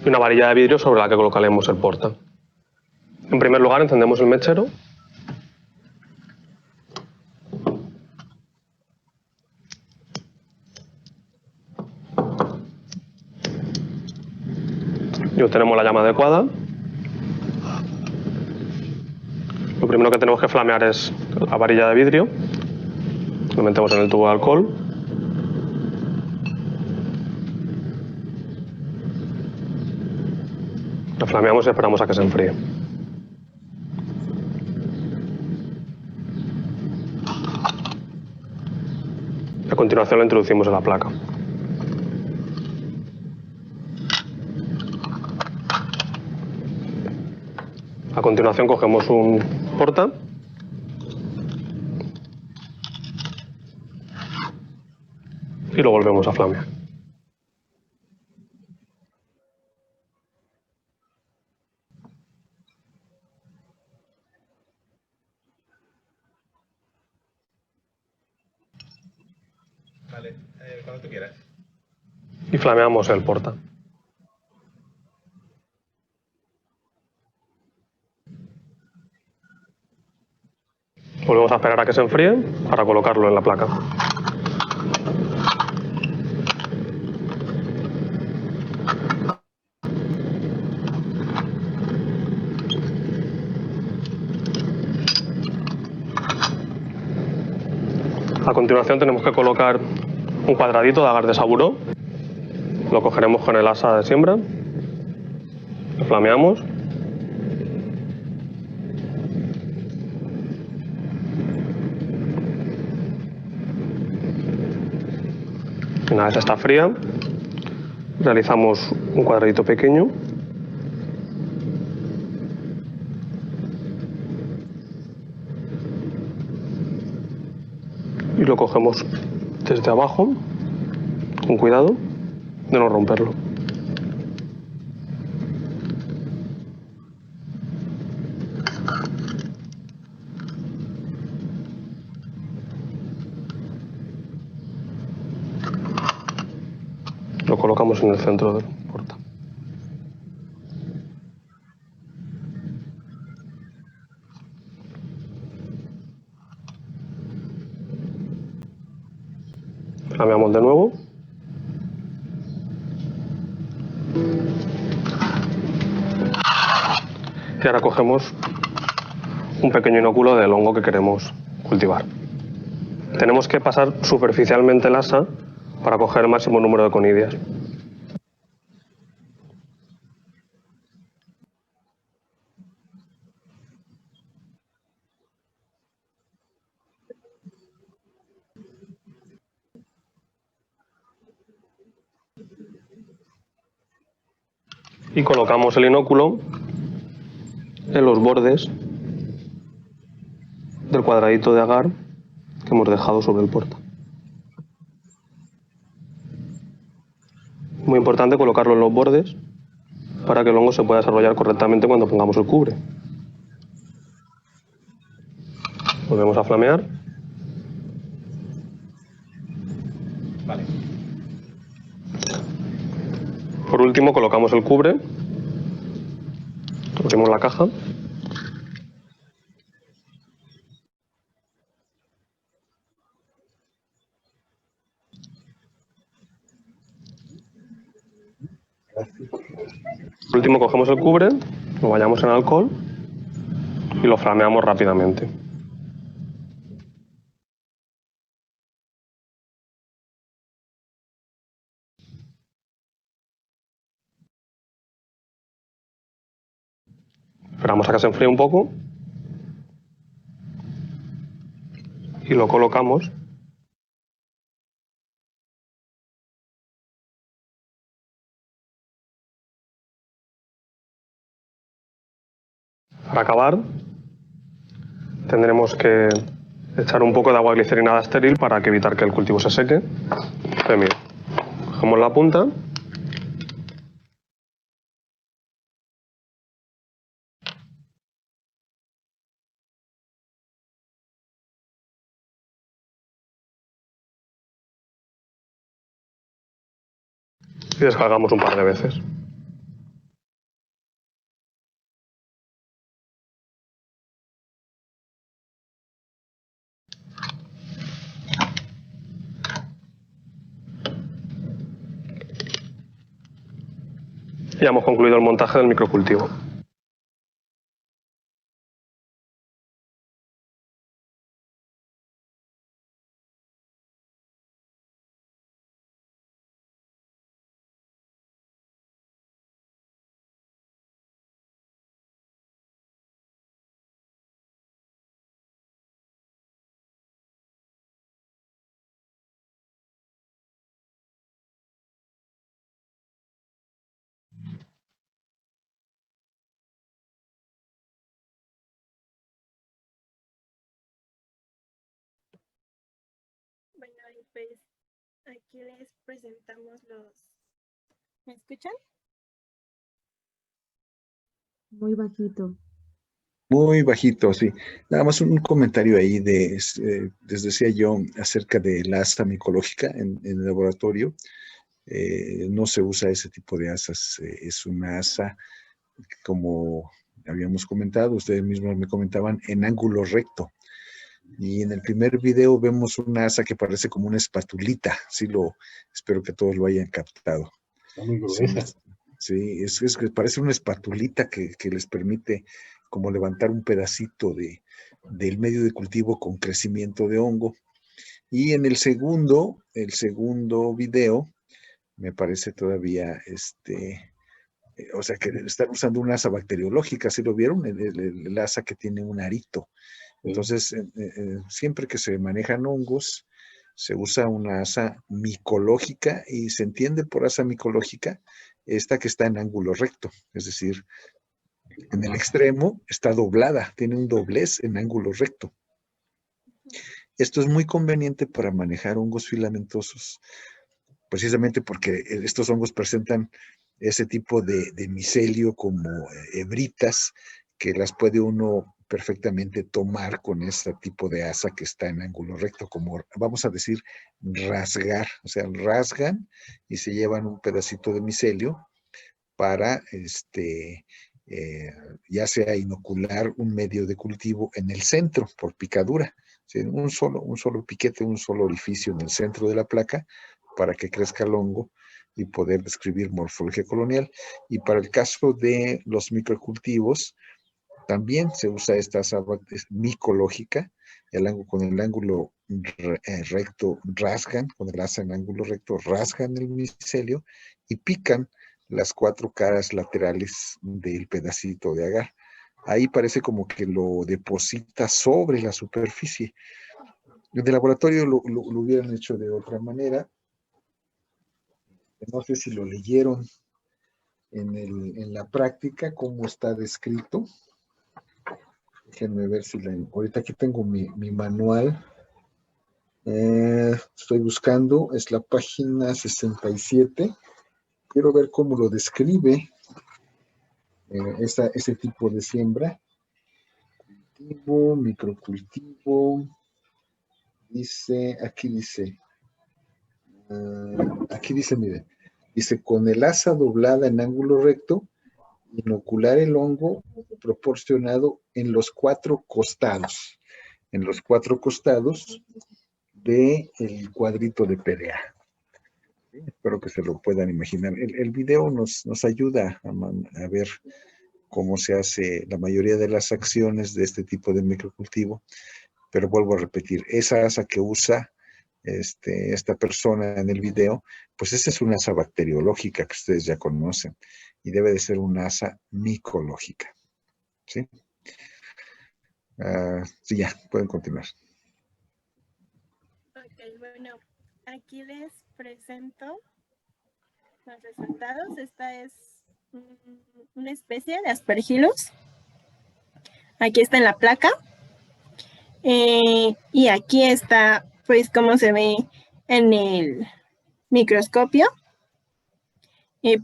y una varilla de vidrio sobre la que colocaremos el porta. En primer lugar, encendemos el mechero. Y obtenemos la llama adecuada. Lo primero que tenemos que flamear es la varilla de vidrio. Lo metemos en el tubo de alcohol. Lo flameamos y esperamos a que se enfríe. A continuación lo introducimos en la placa. A continuación cogemos un porta y lo volvemos a flamear. Vale, cuando tú quieras. Y flameamos el porta. Volvemos a esperar a que se enfríe para colocarlo en la placa. A continuación tenemos que colocar un cuadradito de agar de saburó. Lo cogeremos con el asa de siembra. Lo flameamos. Una vez está fría, realizamos un cuadradito pequeño. Y lo cogemos desde abajo, con cuidado de no romperlo. Lo colocamos en el centro del porta. Flameamos de nuevo. Y ahora cogemos un pequeño inóculo del hongo que queremos cultivar. Tenemos que pasar superficialmente el asa para coger el máximo número de conidias. Y colocamos el inóculo en los bordes del cuadradito de agar que hemos dejado sobre el porta. Muy importante colocarlo en los bordes para que el hongo se pueda desarrollar correctamente cuando pongamos el cubre. Volvemos a flamear. Vale. Por último colocamos el cubre. Abrimos la caja. Por último cogemos el cubre, lo bañamos en alcohol y lo flameamos rápidamente. Esperamos a que se enfríe un poco y lo colocamos para acabar. Tendremos que echar un poco de agua glicerinada estéril para evitar que el cultivo se seque. Pues mira, cogemos la punta . Y descargamos un par de veces. Y ya hemos concluido el montaje del microcultivo. Bueno, y pues aquí les presentamos los... ¿Me escuchan? Muy bajito. Muy bajito, sí. Nada más un comentario ahí les decía yo, acerca de la asa micológica en el laboratorio. No se usa ese tipo de asas. Es una asa, como habíamos comentado, ustedes mismos me comentaban, en ángulo recto. Y en el primer video vemos una asa que parece como una espatulita. Espero que todos lo hayan captado. Está muy gruesa. Sí, es que parece una espatulita que les permite como levantar un pedacito del medio de cultivo con crecimiento de hongo. Y en el segundo video, me parece todavía, o sea, que están usando una asa bacteriológica, ¿sí lo vieron? El asa que tiene un arito. Entonces, siempre que se manejan hongos, se usa una asa micológica, y se entiende por asa micológica esta que está en ángulo recto, es decir, en el extremo está doblada, tiene un doblez en ángulo recto. Esto es muy conveniente para manejar hongos filamentosos, precisamente porque estos hongos presentan ese tipo de micelio como hebritas, que las puede uno perfectamente tomar con este tipo de asa que está en ángulo recto, como vamos a decir rasgar, o sea, rasgan y se llevan un pedacito de micelio para ya sea inocular un medio de cultivo en el centro por picadura, ¿sí? un solo piquete, un solo orificio en el centro de la placa para que crezca el hongo y poder describir morfología colonial. Y para el caso de los microcultivos, también se usa esta asa micológica, con el ángulo recto rasgan, con el asa en ángulo recto rasgan el micelio y pican las 4 caras laterales del pedacito de agar. Ahí parece como que lo deposita sobre la superficie. En el laboratorio lo hubieran hecho de otra manera. No sé si lo leyeron en la práctica, cómo está descrito. Déjenme ver si ahorita aquí tengo mi manual. Estoy buscando, es la página 67. Quiero ver cómo lo describe ese tipo de siembra. Cultivo, microcultivo. Aquí dice, miren, dice, con el asa doblada en ángulo recto, inocular el hongo proporcionado en los 4 costados. En los 4 costados del cuadrito de PDA. ¿Sí? Espero que se lo puedan imaginar. El video nos ayuda a ver cómo se hace la mayoría de las acciones de este tipo de microcultivo, pero vuelvo a repetir, esa asa que usa esta persona en el video, pues esa es una asa bacteriológica que ustedes ya conocen, y debe de ser una asa micológica. ¿Sí? Sí, ya, pueden continuar. Ok, bueno, aquí les presento los resultados. Esta es una especie de Aspergillus. Aquí está en la placa. Y aquí está, pues, cómo se ve en el microscopio.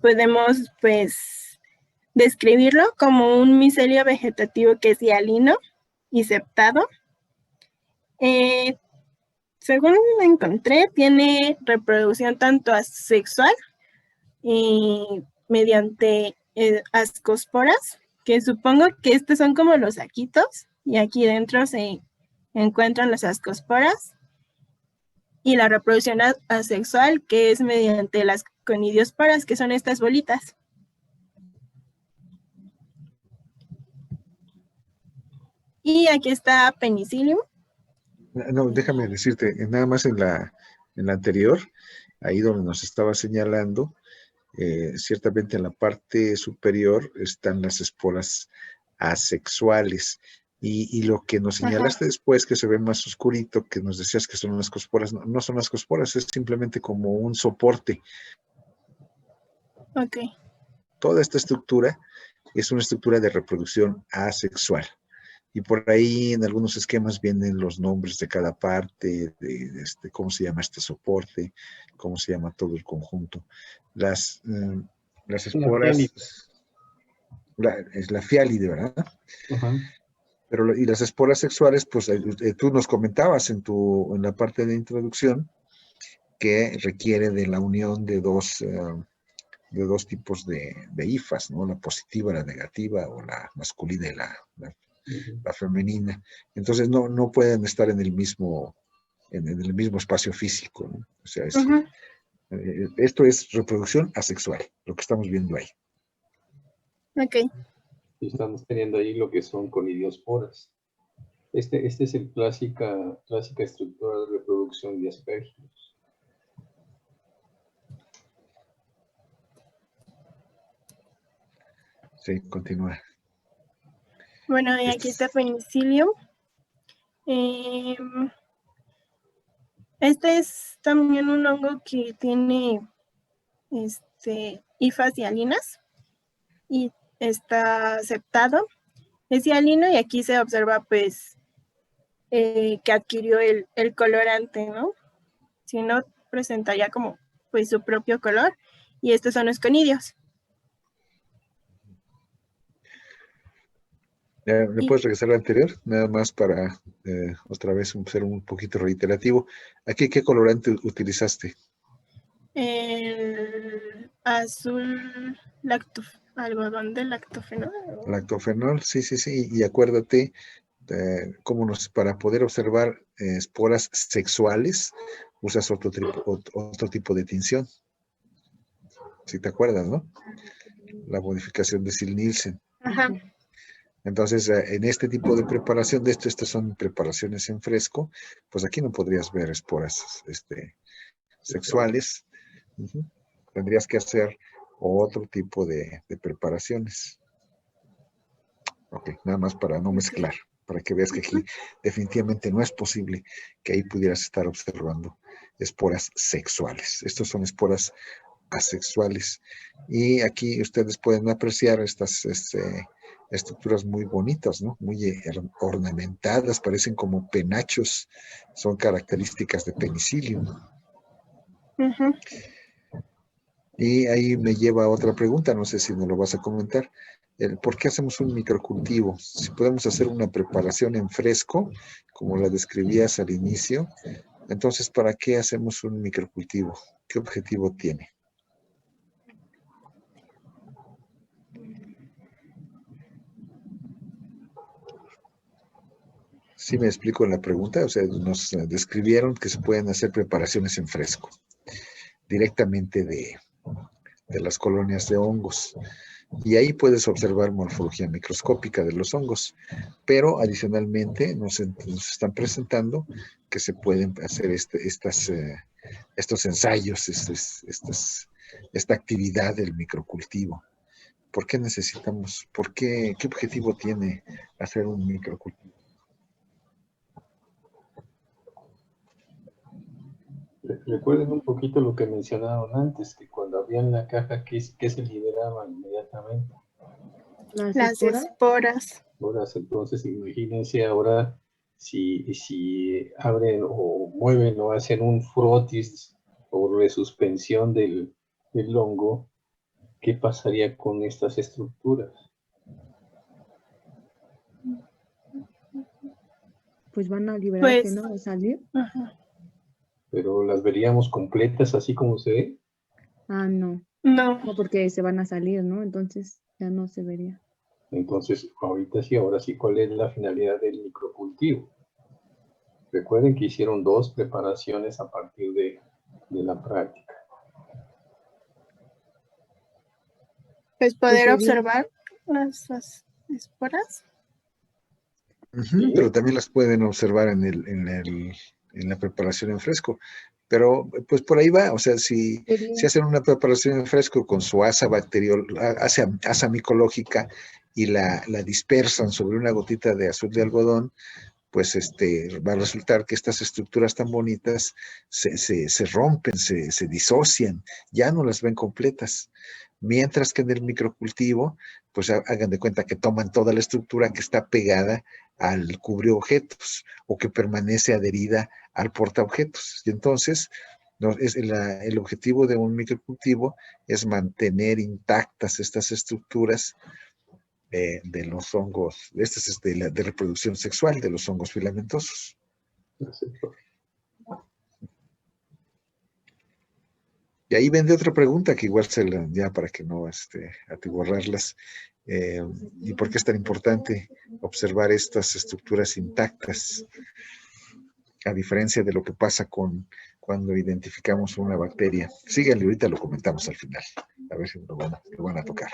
Podemos, pues, describirlo como un micelio vegetativo que es hialino y septado. Según encontré, tiene reproducción tanto asexual mediante ascosporas, que supongo que estos son como los saquitos, y aquí dentro se encuentran las ascosporas, y la reproducción asexual, que es mediante las conidiosporas, que son estas bolitas. Y aquí está Penicillium. No, déjame decirte, nada más en la anterior, ahí donde nos estaba señalando, ciertamente en la parte superior están las esporas asexuales. Y lo que nos señalaste después, que se ve más oscurito, que nos decías que son unas cosporas, no son las cosporas, es simplemente como un soporte. Ok. Toda esta estructura es una estructura de reproducción asexual. Y por ahí en algunos esquemas vienen los nombres de cada parte, de cómo se llama este soporte, cómo se llama todo el conjunto. Las esporas, es la fialide, ¿verdad? Pero, y las esporas sexuales, pues tú nos comentabas en la parte de introducción que requiere de la unión de dos tipos de hifas, ¿no? La positiva, la negativa, o la masculina y la femenina. Entonces no pueden estar en el mismo espacio físico, ¿no? O sea, esto es reproducción asexual, lo que estamos viendo ahí. Ok. Y estamos teniendo ahí lo que son conidiosporas. Este es el clásica estructura de reproducción de Aspergillus. Sí, continúa. Bueno, y aquí está Penicillium. Este es también un hongo que tiene hifas hialinas y está aceptado. Es hialino y aquí se observa pues que adquirió el colorante, ¿no? Si no, presentaría como pues su propio color, y estos son los conidios. ¿Le puedes regresar al anterior? Nada más para otra vez ser un poquito reiterativo. ¿Aquí qué colorante utilizaste? El azul algodón de lactofenol. Lactofenol, sí. Y acuérdate, para poder observar esporas sexuales, usas otro tipo de tinción. Si te acuerdas, ¿no? La modificación de Ziehl-Neelsen. Ajá. Entonces, en este tipo de preparación, estas son preparaciones en fresco, pues aquí no podrías ver esporas sexuales. Tendrías que hacer otro tipo de preparaciones. Ok, nada más para no mezclar, para que veas que aquí definitivamente no es posible que ahí pudieras estar observando esporas sexuales. Estos son esporas asexuales. Y aquí ustedes pueden apreciar estas estructuras muy bonitas, ¿no? Muy ornamentadas, parecen como penachos, son características de Penicillium. Y ahí me lleva a otra pregunta, no sé si me lo vas a comentar. ¿Por qué hacemos un microcultivo? Si podemos hacer una preparación en fresco, como la describías al inicio, entonces, ¿para qué hacemos un microcultivo? ¿Qué objetivo tiene? Sí me explico la pregunta, o sea, nos describieron que se pueden hacer preparaciones en fresco, directamente de las colonias de hongos. Y ahí puedes observar morfología microscópica de los hongos, pero adicionalmente nos están presentando que se pueden hacer estos ensayos, esta actividad del microcultivo. ¿Por qué necesitamos, qué objetivo tiene hacer un microcultivo? Recuerden un poquito lo que mencionaron antes, que cuando abrían la caja, ¿qué se liberaba inmediatamente? Las esporas. Entonces, imagínense ahora si abren o mueven o hacen un frotis o resuspensión del hongo, ¿qué pasaría con estas estructuras? Pues van a liberarse, Pues, ¿no? A salir. Pero las veríamos completas así como se ve. Ah, no. No. No, porque se van a salir, ¿no? Entonces ya no se vería. Entonces, ahora sí, ¿cuál es la finalidad del microcultivo? Recuerden que hicieron 2 preparaciones a partir de la práctica. Pues poder observar las esporas. Ujú, pero también las pueden observar en la preparación en fresco. Pero pues por ahí va, o sea, si hacen una preparación en fresco con su asa asa micológica y la dispersan sobre una gotita de azul de algodón, pues va a resultar que estas estructuras tan bonitas se rompen, se disocian, ya no las ven completas. Mientras que en el microcultivo, pues hagan de cuenta que toman toda la estructura que está pegada al cubreobjetos o que permanece adherida al portaobjetos. Y entonces, el objetivo de un microcultivo es mantener intactas estas estructuras de los hongos, esta es de reproducción sexual de los hongos filamentosos. Y ahí vende otra pregunta que igual ya para que no atiborrarlas. ¿Y por qué es tan importante observar estas estructuras intactas? A diferencia de lo que pasa cuando identificamos una bacteria. Síganle, ahorita lo comentamos al final. A ver si lo van a tocar.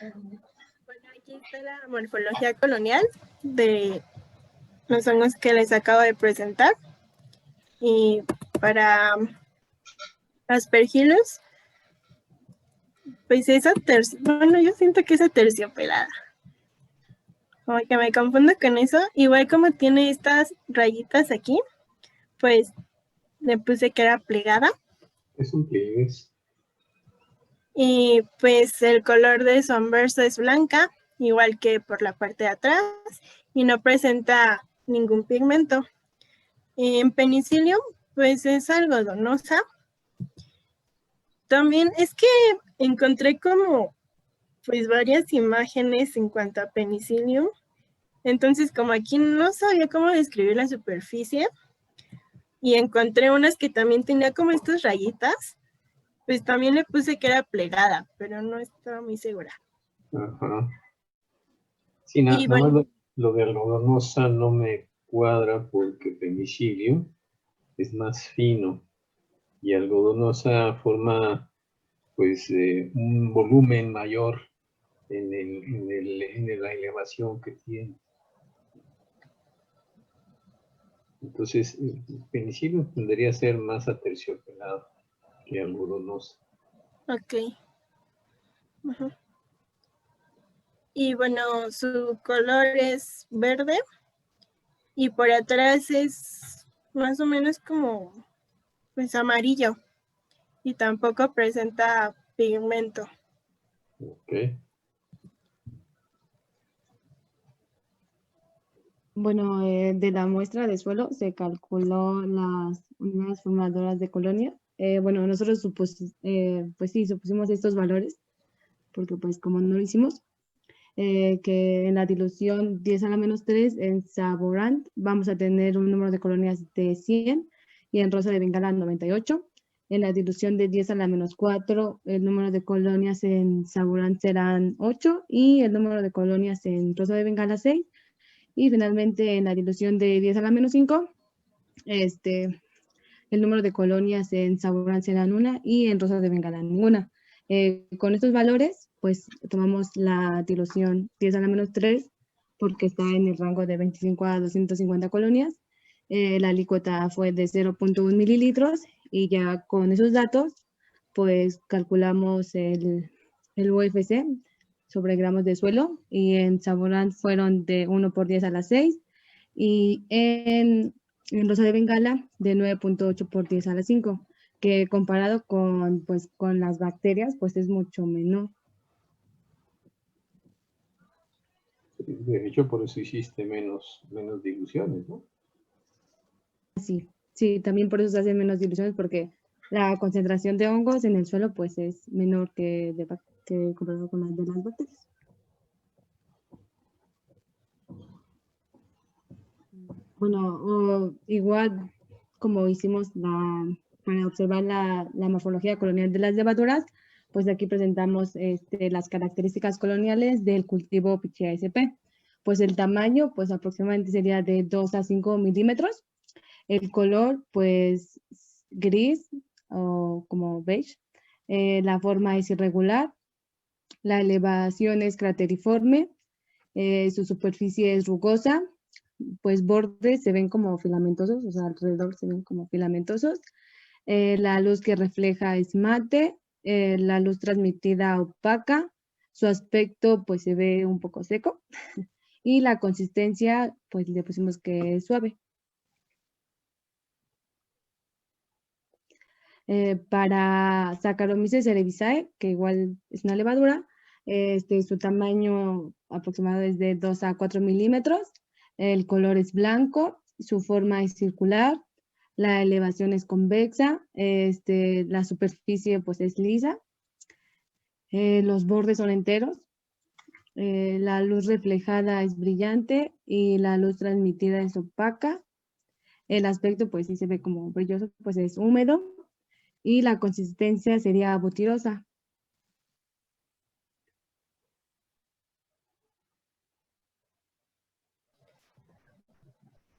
Bueno, aquí está la morfología colonial de los hongos que les acabo de presentar. Y para Aspergillus, pues bueno, yo siento que es aterciopelada. Como que me confundo con eso. Igual como tiene estas rayitas aquí, pues le puse que era plegada. Es un pliegue. Y pues el color de su anverso es blanca, igual que por la parte de atrás, y no presenta ningún pigmento. En Penicillium, pues es algodonosa. También es que encontré como pues varias imágenes en cuanto a Penicillium. Entonces, como aquí no sabía cómo describir la superficie, y encontré unas que también tenía como estas rayitas, pues también le puse que era plegada, pero no estaba muy segura. Ajá. Sí, nada bueno, más lo de algodonosa no me cuadra porque Penicillium es más fino y algodonosa forma pues un volumen mayor en la elevación que tiene. Entonces, Penicillium tendría a ser más aterciopelado que algodonosa. Ok. Uh-huh. Y bueno, su color es verde y por atrás es más o menos como pues amarillo y tampoco presenta pigmento. Ok. Bueno, de la muestra de suelo se calculó las unidades formadoras de colonia. Bueno, nosotros pues sí, supusimos estos valores, porque pues como no lo hicimos, que en la dilución 10 a la menos 3 en Saborant vamos a tener un número de colonias de 100 y en Rosa de Bengala 98. En la dilución de 10 a la menos 4, el número de colonias en Saborant serán 8 y el número de colonias en Rosa de Bengala 6. Y finalmente en la dilución de 10 a la menos 5, el número de colonias en Saborant serán 1 y en Rosa de Bengala ninguna. Con estos valores, pues tomamos la dilución 10 a la menos 3 porque está en el rango de 25 a 250 colonias. La alícuota fue de 0.1 mililitros y ya con esos datos, pues calculamos el UFC sobre gramos de suelo y en Saborant fueron de 1 por 10 a la 6 y en Rosa de Bengala de 9.8 por 10 a la 5, que comparado con las bacterias, pues es mucho menor. De hecho, por eso hiciste menos diluciones, ¿no? Sí, también por eso se hacen menos diluciones, porque la concentración de hongos en el suelo pues es menor que comparado con las de las bacterias. Bueno, igual como hicimos para observar la morfología colonial de las levaduras, pues aquí presentamos las características coloniales del cultivo Pichia sp. Pues el tamaño, pues aproximadamente sería de 2 a 5 milímetros. El color, pues gris o como beige. La forma es irregular. La elevación es crateriforme. Su superficie es rugosa, pues bordes se ven como filamentosos, o sea, alrededor se ven como filamentosos. La luz que refleja es mate, la luz transmitida opaca, su aspecto pues se ve un poco seco y la consistencia pues le pusimos que es suave. Para Saccharomyces cerevisiae, que igual es una levadura, su tamaño aproximado es de 2 a 4 milímetros, el color es blanco, su forma es circular, la elevación es convexa, la superficie pues es lisa, los bordes son enteros, la luz reflejada es brillante y la luz transmitida es opaca. El aspecto pues sí se ve como brilloso, pues es húmedo y la consistencia sería butirosa.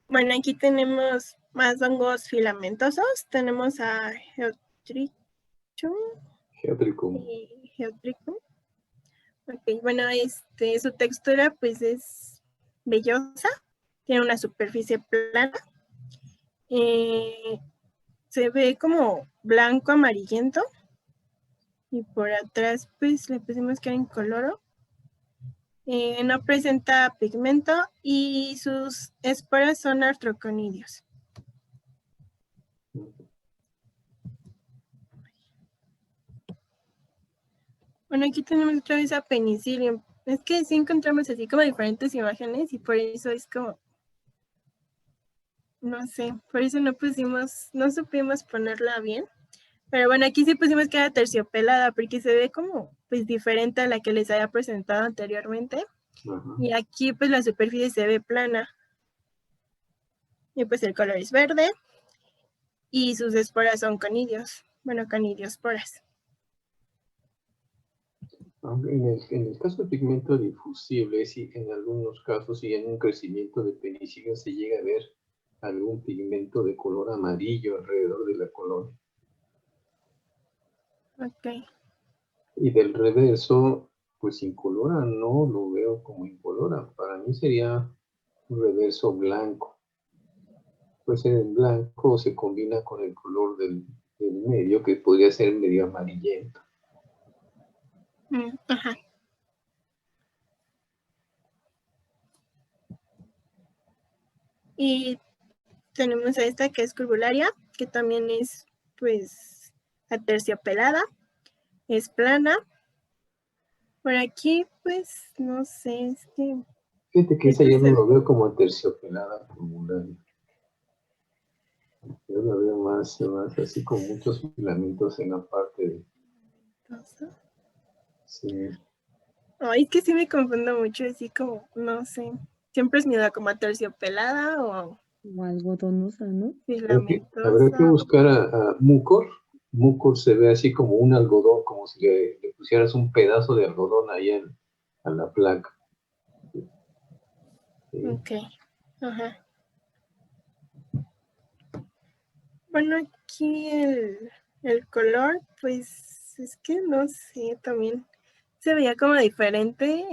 Bueno, aquí tenemos más hongos filamentosos. Tenemos a Geotricum. y Geotrichum. Ok, bueno, su textura pues es vellosa, tiene una superficie plana, se ve como blanco amarillento y por atrás pues le pusimos que era incoloro. No presenta pigmento y sus esporas son artroconidios. Bueno, aquí tenemos otra vez a Penicillium. Es que sí encontramos así como diferentes imágenes y por eso es como, no sé, por eso no supimos ponerla bien. Pero bueno, aquí sí pusimos que era terciopelada porque se ve como pues diferente a la que les había presentado anteriormente. Y aquí pues la superficie se ve plana. Y pues el color es verde y sus esporas son conidios. Bueno, conidiosporas. En el caso del pigmento difusible, sí, en algunos casos y en un crecimiento de Penicillium se llega a ver algún pigmento de color amarillo alrededor de la colonia. Ok. Y del reverso, pues incolora, no lo veo como incolora. Para mí sería un reverso blanco. Puede ser en blanco o se combina con el color del medio, que podría ser medio amarillento. Ajá. Y tenemos a esta que es curvularia, que también es pues aterciopelada, es plana. Por aquí pues no sé, es que... Fíjate que esa yo no lo veo como aterciopelada curvularia. Yo la veo más así con muchos filamentos en la parte de... Sí. Ay, es que sí me confundo mucho, así como, no sé. Siempre es miedo como aterciopelada o algodonosa, ¿no? filamentosa. Habrá que buscar a Mucor. Mucor se ve así como un algodón, como si le pusieras un pedazo de algodón ahí a la placa. Sí. Ok, ajá. Bueno, aquí el color, pues es que no sé, también se veía como diferente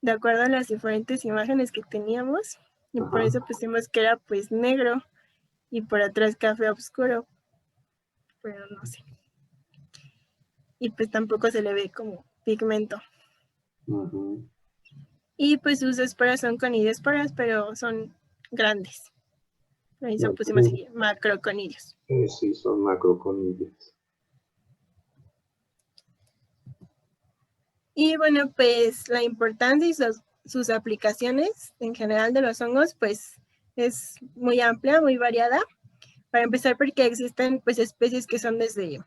de acuerdo a las diferentes imágenes que teníamos. Y por eso pusimos que era pues negro y por atrás café oscuro, pero no sé. Y pues tampoco se le ve como pigmento. Y pues sus esporas son conidiosporas, pero son grandes. Por eso pusimos así, macroconidios. Sí, son macroconidios. Y bueno, pues la importancia y sus aplicaciones en general de los hongos, pues es muy amplia, muy variada. Para empezar, porque existen pues especies que son desde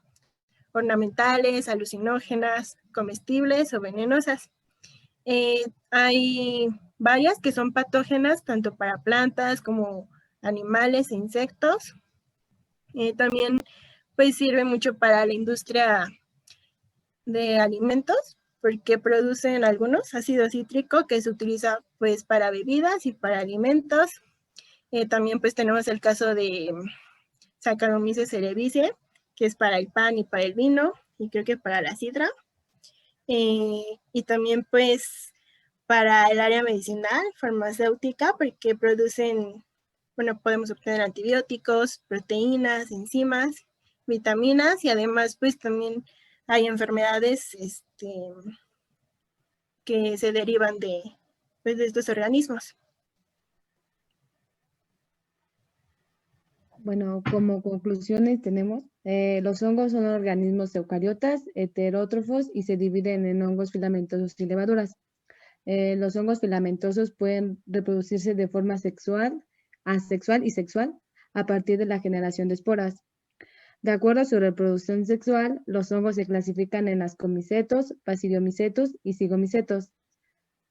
ornamentales, alucinógenas, comestibles o venenosas. Hay varias que son patógenas tanto para plantas como animales e insectos. También pues sirve mucho para la industria de alimentos porque producen algunos ácido cítrico que se utiliza pues para bebidas y para alimentos. También pues tenemos el caso de Saccharomyces cerevisiae, que es para el pan y para el vino y creo que para la sidra. Y también pues para el área medicinal, farmacéutica, porque producen, bueno, podemos obtener antibióticos, proteínas, enzimas, vitaminas y además pues también hay enfermedades que se derivan de estos organismos. Bueno, como conclusiones tenemos, los hongos son organismos eucariotas, heterótrofos y se dividen en hongos filamentosos y levaduras. Los hongos filamentosos pueden reproducirse de forma sexual, asexual y sexual a partir de la generación de esporas. De acuerdo a su reproducción sexual, los hongos se clasifican en ascomicetos, basidiomicetos y zigomicetos.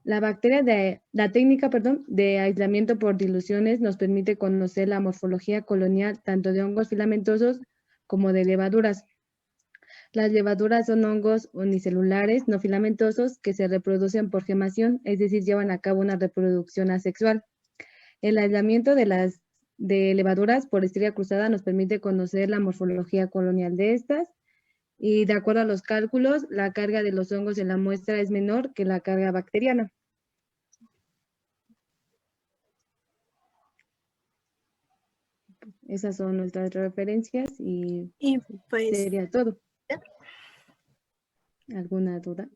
La técnica de aislamiento por diluciones nos permite conocer la morfología colonial tanto de hongos filamentosos como de levaduras. Las levaduras son hongos unicelulares no filamentosos que se reproducen por gemación, es decir, llevan a cabo una reproducción asexual. El aislamiento de levaduras por estrella cruzada nos permite conocer la morfología colonial de estas y de acuerdo a los cálculos, la carga de los hongos en la muestra es menor que la carga bacteriana. Esas son nuestras referencias y pues sería todo. ¿Alguna duda?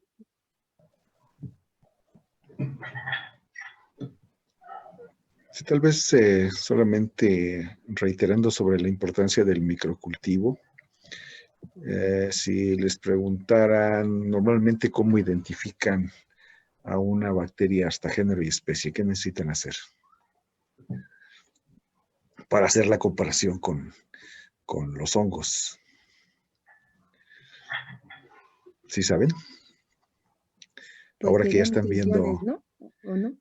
Sí, tal vez solamente reiterando sobre la importancia del microcultivo. Si les preguntaran normalmente cómo identifican a una bacteria hasta género y especie, ¿qué necesitan hacer para hacer la comparación con los hongos? ¿Sí saben? Pues Ahora que ya están distinciones, viendo, ¿no? ¿O no?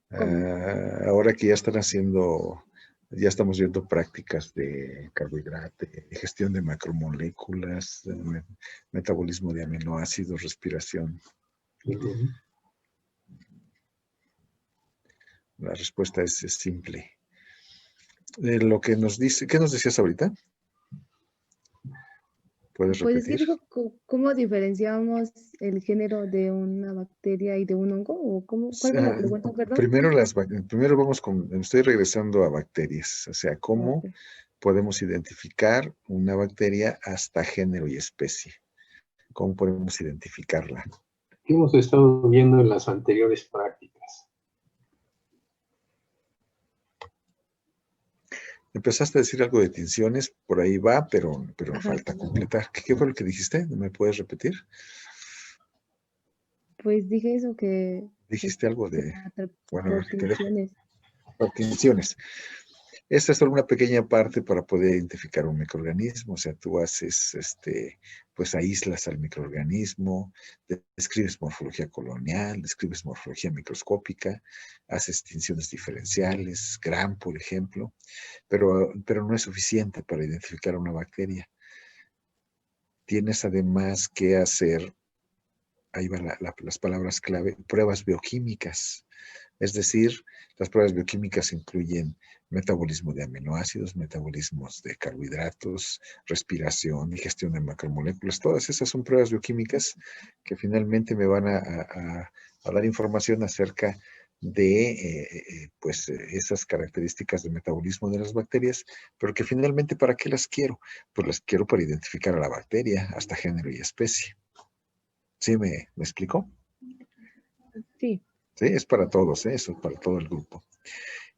ahora que ya están haciendo, ya estamos viendo prácticas de carbohidrato, de gestión de macromoléculas, metabolismo de aminoácidos, respiración. La respuesta es simple. Lo que nos dice, ¿qué nos decías ahorita? ¿Puedes Pues es que repetir? digo, ¿cómo diferenciamos el género de una bacteria y de un hongo? ¿O cuál fue la pregunta, perdón? Primero vamos estoy regresando a bacterias, o sea, ¿cómo Ok. podemos identificar una bacteria hasta género y especie? ¿Cómo podemos identificarla? ¿Qué hemos estado viendo en las anteriores prácticas? Empezaste a decir algo de tinciones, por ahí va, pero Ajá. falta completar. ¿Qué fue lo que dijiste? ¿Me puedes repetir? Pues dije eso que... Dijiste algo de... Bueno, a por ver, te dejo. tinciones. Por tinciones. Esta es solo una pequeña parte para poder identificar un microorganismo. O sea, tú haces, pues aíslas al microorganismo, describes morfología colonial, describes morfología microscópica, haces tinciones diferenciales, Gram, por ejemplo, pero no es suficiente para identificar una bacteria. Tienes además que hacer, ahí van las palabras clave, pruebas bioquímicas. Es decir, las pruebas bioquímicas incluyen metabolismo de aminoácidos, metabolismos de carbohidratos, respiración y gestión de macromoléculas. Todas esas son pruebas bioquímicas que finalmente me van a dar información acerca de esas características de metabolismo de las bacterias, pero que finalmente, ¿para qué las quiero? Pues las quiero para identificar a la bacteria hasta género y especie. ¿Sí me explicó? Sí. Sí, es para todos, eso es para todo el grupo.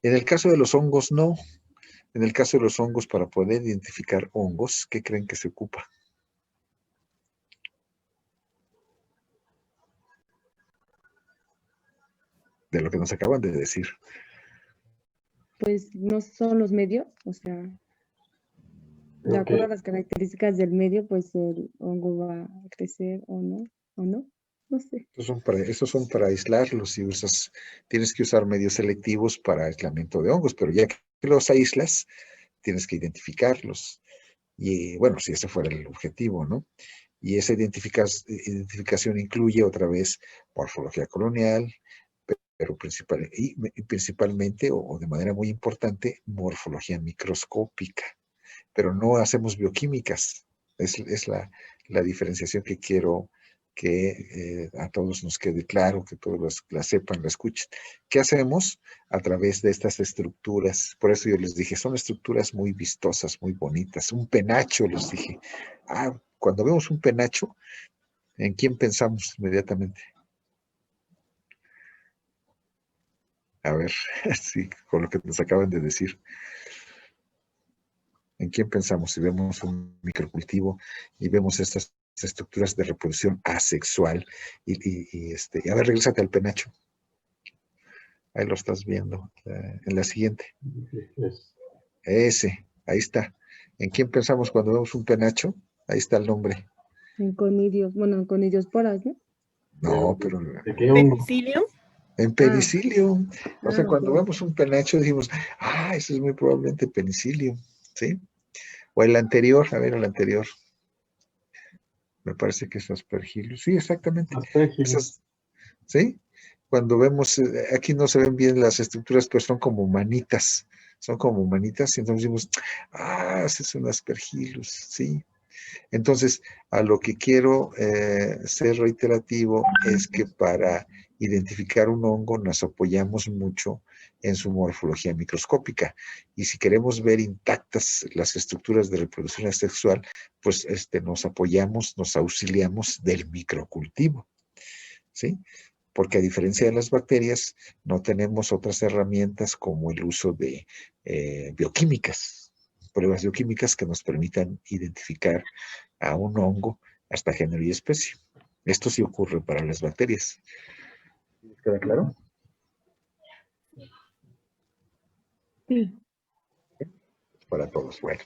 En el caso de los hongos, no. En el caso de los hongos, para poder identificar hongos, ¿qué creen que se ocupa? De lo que nos acaban de decir. Pues no son los medios, o sea, de acuerdo a las características del medio, pues el hongo va a crecer o no, no sé. Estos son para aislarlos y tienes que usar medios selectivos para aislamiento de hongos, pero ya que los aíslas, tienes que identificarlos. Y bueno, si ese fuera el objetivo, ¿no? Y esa identificación incluye otra vez morfología colonial, pero principalmente o de manera muy importante, morfología microscópica. Pero no hacemos bioquímicas. Es la diferenciación que quiero que a todos nos quede claro, que todos la sepan, la escuchen. ¿Qué hacemos? A través de estas estructuras. Por eso yo les dije, son estructuras muy vistosas, muy bonitas. Un penacho, les dije. Ah, cuando vemos un penacho, ¿en quién pensamos inmediatamente? A ver, sí, con lo que nos acaban de decir. ¿En quién pensamos? Si vemos un microcultivo y vemos estas estructuras de reproducción asexual y a ver, regrésate al penacho. Ahí lo estás viendo, en la siguiente. Ese, ahí está. ¿En quién pensamos cuando vemos un penacho? Ahí está el nombre. En conidios, bueno, conidiosporas, ¿no? No, pero ¿De qué hongo? ¿Penicillium? en penicillium. O sea, cuando ok. vemos un penacho decimos, ah, ese es muy probablemente penicillium, ¿sí? O el anterior, a ver, el anterior. Me parece que es Aspergillus. Sí, exactamente. Aspergillus. Esas, ¿sí? Cuando vemos, aquí no se ven bien las estructuras, pero son como manitas. Son como manitas, y entonces decimos, ah, ese es un Aspergillus, ¿sí? Entonces, a lo que quiero ser reiterativo es que para identificar un hongo nos apoyamos mucho en su morfología microscópica. Y si queremos ver intactas las estructuras de reproducción asexual, pues nos apoyamos, nos auxiliamos del microcultivo, ¿sí? Porque a diferencia de las bacterias, no tenemos otras herramientas como el uso de bioquímicas, pruebas bioquímicas que nos permitan identificar a un hongo hasta género y especie. Esto sí ocurre para las bacterias. ¿Queda claro? Sí. Para todos. Bueno.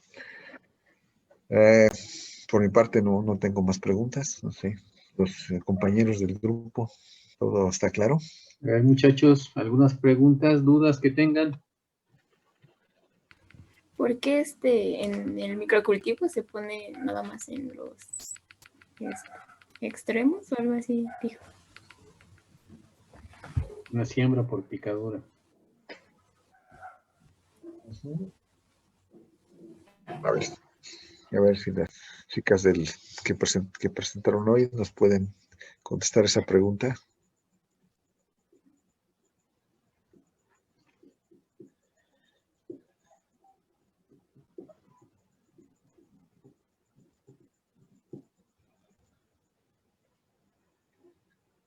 Por mi parte no tengo más preguntas. No sé. Los compañeros del grupo, ¿todo está claro? A ver, muchachos, algunas preguntas, dudas que tengan. ¿Por qué en el microcultivo se pone nada más en los extremos o algo así, dijo? Una siembra por picadura. A ver si las chicas que presentaron hoy nos pueden contestar esa pregunta.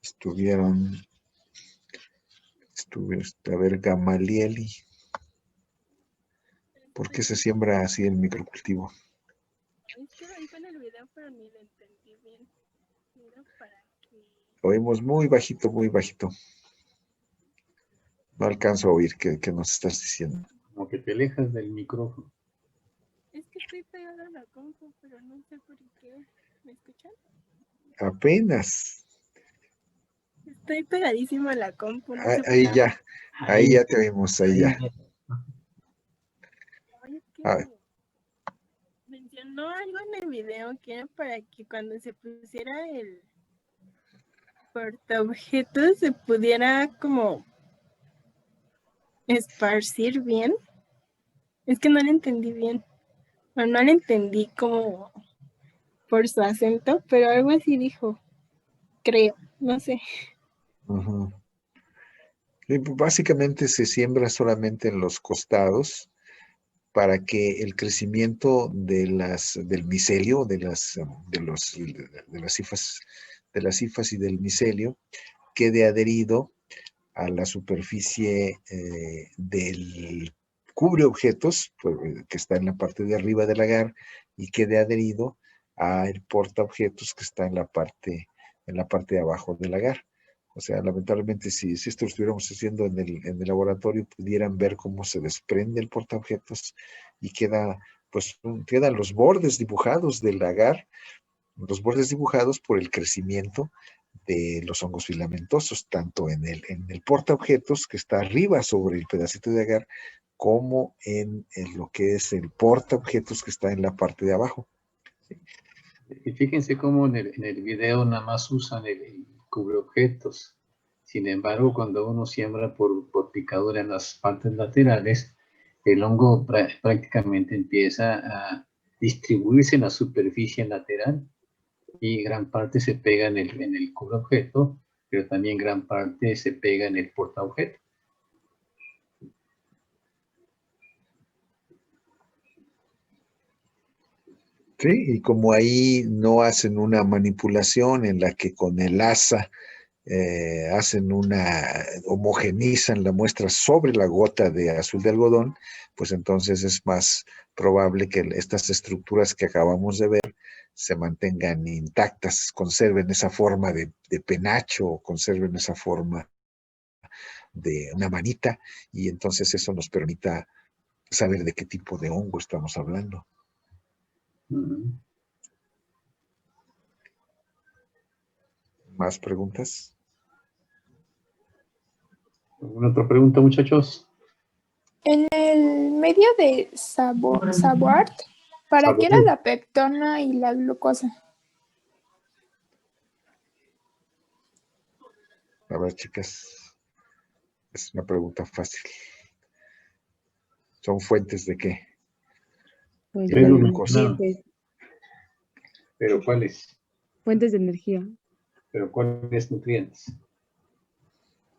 Estuvieron, a ver, Gamalieli. ¿Por qué se siembra así el microcultivo? Es que lo dijo en el video, pero ni lo entendí bien. Era para que... Oímos muy bajito, muy bajito. No alcanzo a oír qué nos estás diciendo. Como que te alejas del micrófono. Es que estoy pegada a la compu, pero no sé por qué. ¿Me escuchan? Apenas. Estoy pegadísima a la compu, no sé por Ahí qué. ya. Ahí ya te oímos, ahí ya. Ay, es que A ver. mencionó algo en el video que era para que cuando se pusiera el portaobjetos se pudiera como esparcir bien. Es que no lo entendí bien. O no lo entendí como por su acento, pero algo así dijo. Creo, no sé. Ujú. Y básicamente se siembra solamente en los costados para que el crecimiento del micelio, de las hifas y del micelio quede adherido a la superficie del cubre objetos, pues, que está en la parte de arriba del agar, y quede adherido al porta objetos que está en la parte de abajo del agar. O sea, lamentablemente, si esto lo estuviéramos haciendo en el laboratorio, pudieran ver cómo se desprende el portaobjetos y quedan los bordes dibujados del agar, los bordes dibujados por el crecimiento de los hongos filamentosos, tanto en el portaobjetos que está arriba sobre el pedacito de agar, como en lo que es el portaobjetos que está en la parte de abajo. Y fíjense cómo en el video nada más usan el cubreobjetos. Sin embargo, cuando uno siembra por picadura en las partes laterales, el hongo prácticamente empieza a distribuirse en la superficie lateral y gran parte se pega en el cubreobjeto, pero también gran parte se pega en el portaobjeto. Sí, y como ahí no hacen una manipulación en la que con el asa homogenizan la muestra sobre la gota de azul de algodón, pues entonces es más probable que estas estructuras que acabamos de ver se mantengan intactas, conserven esa forma de penacho, conserven esa forma de una manita, y entonces eso nos permita saber de qué tipo de hongo estamos hablando. ¿Más preguntas? ¿Alguna otra pregunta, muchachos? En el medio de Saboart, ¿para qué era la peptona y la glucosa? A ver, chicas, es una pregunta fácil. ¿Son fuentes de qué? Pues Pero, fuentes. ¿Pero cuáles? Fuentes de energía. ¿Pero cuáles nutrientes?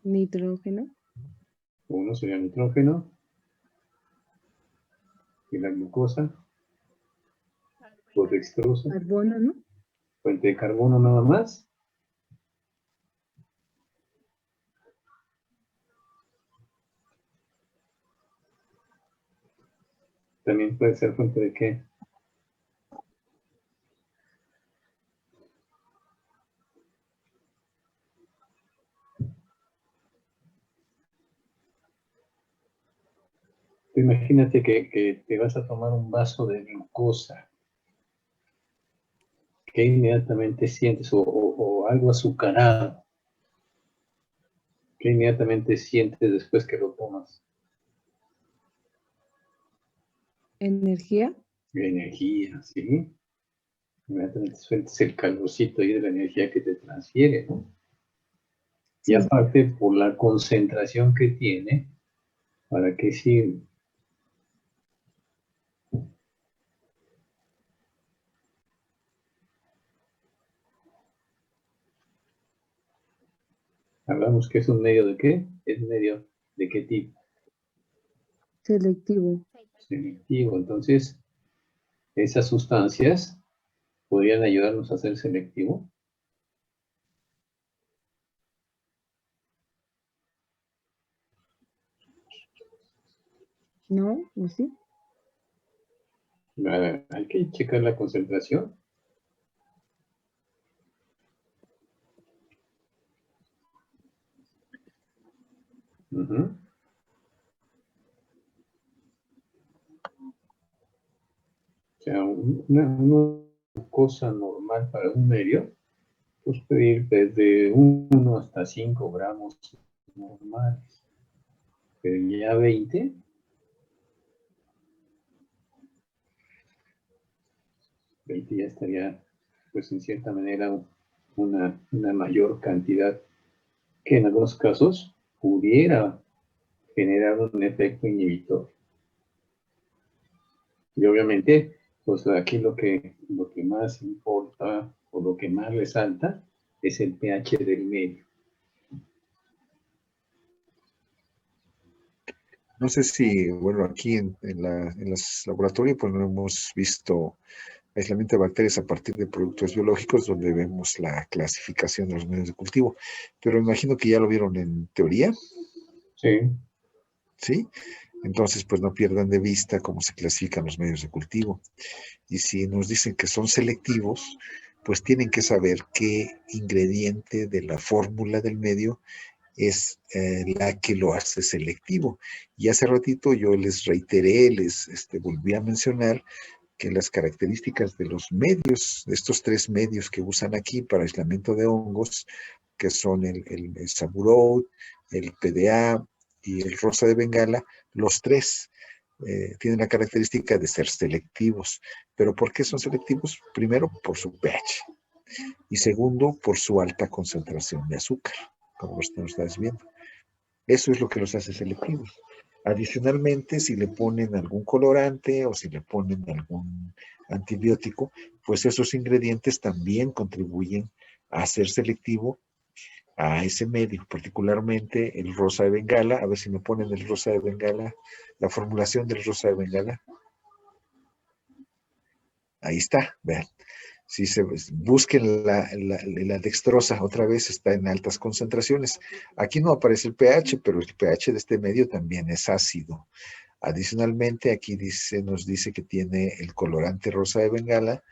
Nitrógeno. Uno sería nitrógeno. Y la glucosa. O dextrosa. Carbono, ¿no? Fuente de carbono nada más. También puede ser fuente de qué. Imagínate que te vas a tomar un vaso de glucosa. ¿Qué inmediatamente sientes? O algo azucarado. ¿Qué inmediatamente sientes después que lo tomas? Energía. Energía, ¿sí? Inmediatamente sientes el calorcito ahí de la energía que te transfiere, ¿no? Sí. Y aparte, por la concentración que tiene, ¿para qué sirve? Hablamos que es un medio de qué? ¿Es medio de qué tipo? Selectivo. Selectivo. Entonces, esas sustancias podrían ayudarnos a ser selectivo. ¿No? ¿O sí? Hay que checar la concentración. Uh-huh. O sea, una cosa normal para un medio, pues pedir desde 1 hasta 5 gramos normales. Pero ya 20, ya estaría, pues en cierta manera, una mayor cantidad que en algunos casos pudiera generar un efecto inhibitor. Y obviamente, pues aquí lo que más importa o lo que más resalta es el pH del medio. No sé si, bueno, aquí en los laboratorios pues no hemos visto aislamiento de bacterias a partir de productos biológicos donde vemos la clasificación de los medios de cultivo, pero imagino que ya lo vieron en teoría. Sí. ¿Sí? Entonces, pues no pierdan de vista cómo se clasifican los medios de cultivo. Y si nos dicen que son selectivos, pues tienen que saber qué ingrediente de la fórmula del medio es la que lo hace selectivo. Y hace ratito yo les reiteré, les volví a mencionar que las características de los medios, de estos 3 medios que usan aquí para aislamiento de hongos, que son el Sabouraud, el PDA y el rosa de Bengala, los 3 tienen la característica de ser selectivos. ¿Pero por qué son selectivos? Primero, por su pH. Y segundo, por su alta concentración de azúcar, como lo estás viendo. Eso es lo que los hace selectivos. Adicionalmente, si le ponen algún colorante o si le ponen algún antibiótico, pues esos ingredientes también contribuyen a ser selectivo a ese medio, particularmente el rosa de Bengala. A ver si me ponen el rosa de Bengala, la formulación del rosa de Bengala. Ahí está, vean. Si se busquen la dextrosa, otra vez está en altas concentraciones. Aquí no aparece el pH, pero el pH de este medio también es ácido. Adicionalmente, aquí nos dice que tiene el colorante rosa de Bengala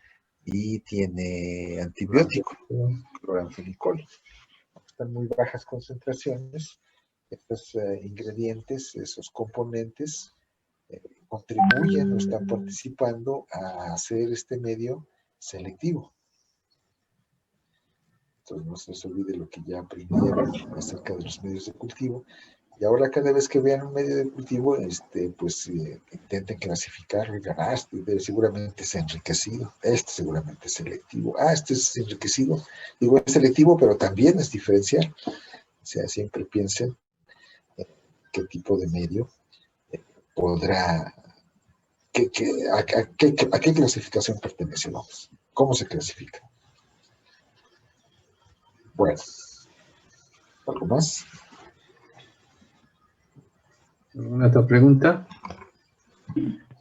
y tiene antibiótico, cloranfenicol. Están muy bajas concentraciones. Estos ingredientes, esos componentes, contribuyen o están participando a hacer este medio selectivo. Entonces no se les olvide lo que ya aprendí acerca de los medios de cultivo. Y ahora cada vez que vean un medio de cultivo, pues intenten clasificarlo y digan, seguramente es enriquecido, este seguramente es selectivo, este es enriquecido, digo es selectivo, pero también es diferencial. O sea, siempre piensen qué tipo de medio podrá, a qué clasificación pertenece, vamos, cómo se clasifica. Bueno, ¿algo más? ¿Alguna otra pregunta?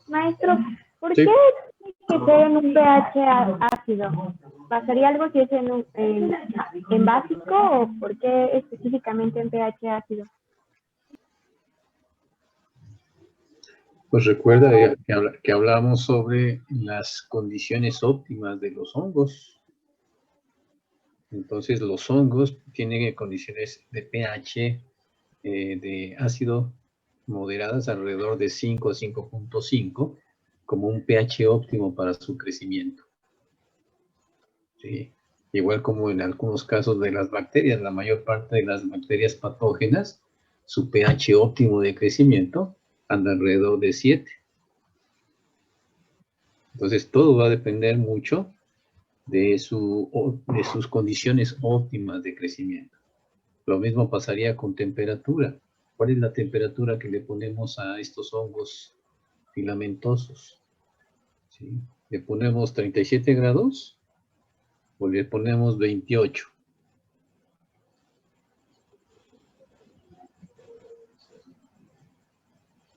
Maestro, ¿por Sí. qué tiene que ser en un pH ácido? ¿Pasaría algo si es en básico o por qué específicamente en pH ácido? Pues recuerda que hablamos sobre las condiciones óptimas de los hongos. Entonces, los hongos tienen condiciones de pH de ácido moderadas alrededor de 5 a 5.5 como un pH óptimo para su crecimiento. ¿Sí? Igual como en algunos casos de las bacterias, la mayor parte de las bacterias patógenas, su pH óptimo de crecimiento anda alrededor de 7. Entonces, todo va a depender mucho de sus condiciones óptimas de crecimiento. Lo mismo pasaría con temperatura. ¿Cuál es la temperatura que le ponemos a estos hongos filamentosos? ¿Sí? ¿Le ponemos 37 grados o le ponemos 28?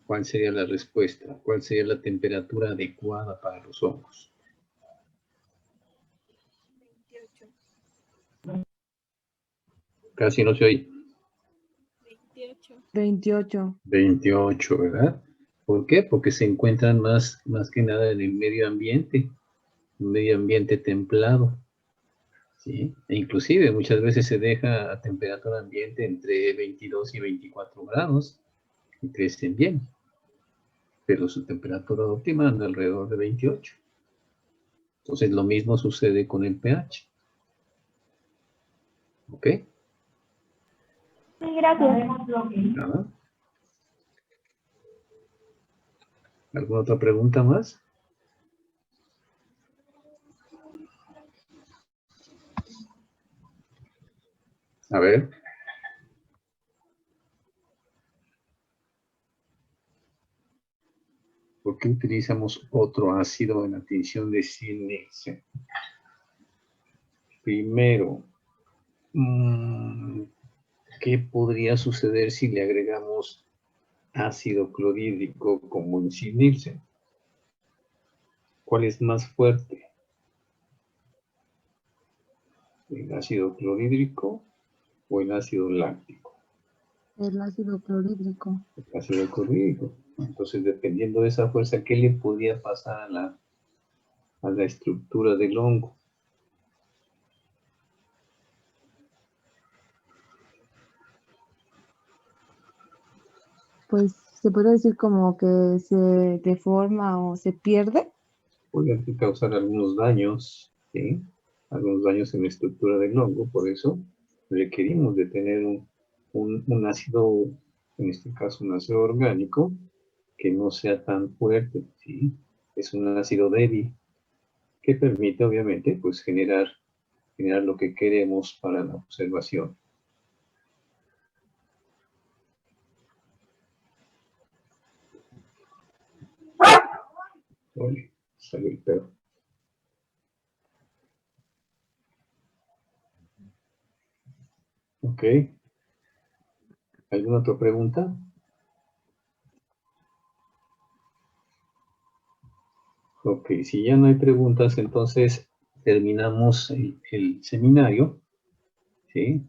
¿Cuál sería la respuesta? ¿Cuál sería la temperatura adecuada para los hongos? 28. Casi no se oye. 28. 28, ¿verdad? ¿Por qué? Porque se encuentran más que nada en el medio ambiente, un medio ambiente templado. ¿Sí? E inclusive muchas veces se deja a temperatura ambiente entre 22 y 24 grados y crecen bien. Pero su temperatura óptima anda alrededor de 28. Entonces lo mismo sucede con el pH. ¿Ok? Sí, gracias. Nada. ¿Alguna otra pregunta más? A ver. ¿Por qué utilizamos otro ácido en la tinción de Sil-Nielsen? Primero, ¿qué podría suceder si le agregamos ácido clorhídrico como en Sil-Nielsen? ¿Cuál es más fuerte? ¿El ácido clorhídrico o el ácido láctico? El ácido clorhídrico. El ácido clorhídrico. Entonces, dependiendo de esa fuerza, ¿qué le podría pasar a la estructura del hongo? Pues se puede decir como que se deforma o se pierde. Puede causar algunos daños, ¿sí? Algunos daños en la estructura del hongo, por eso requerimos de tener un ácido, en este caso un ácido orgánico, que no sea tan fuerte, ¿sí? Es un ácido débil, que permite obviamente pues generar lo que queremos para la observación. Oye, salió el perro. Ok. ¿Alguna otra pregunta? Ok, si ya no hay preguntas, entonces terminamos el seminario. ¿Sí?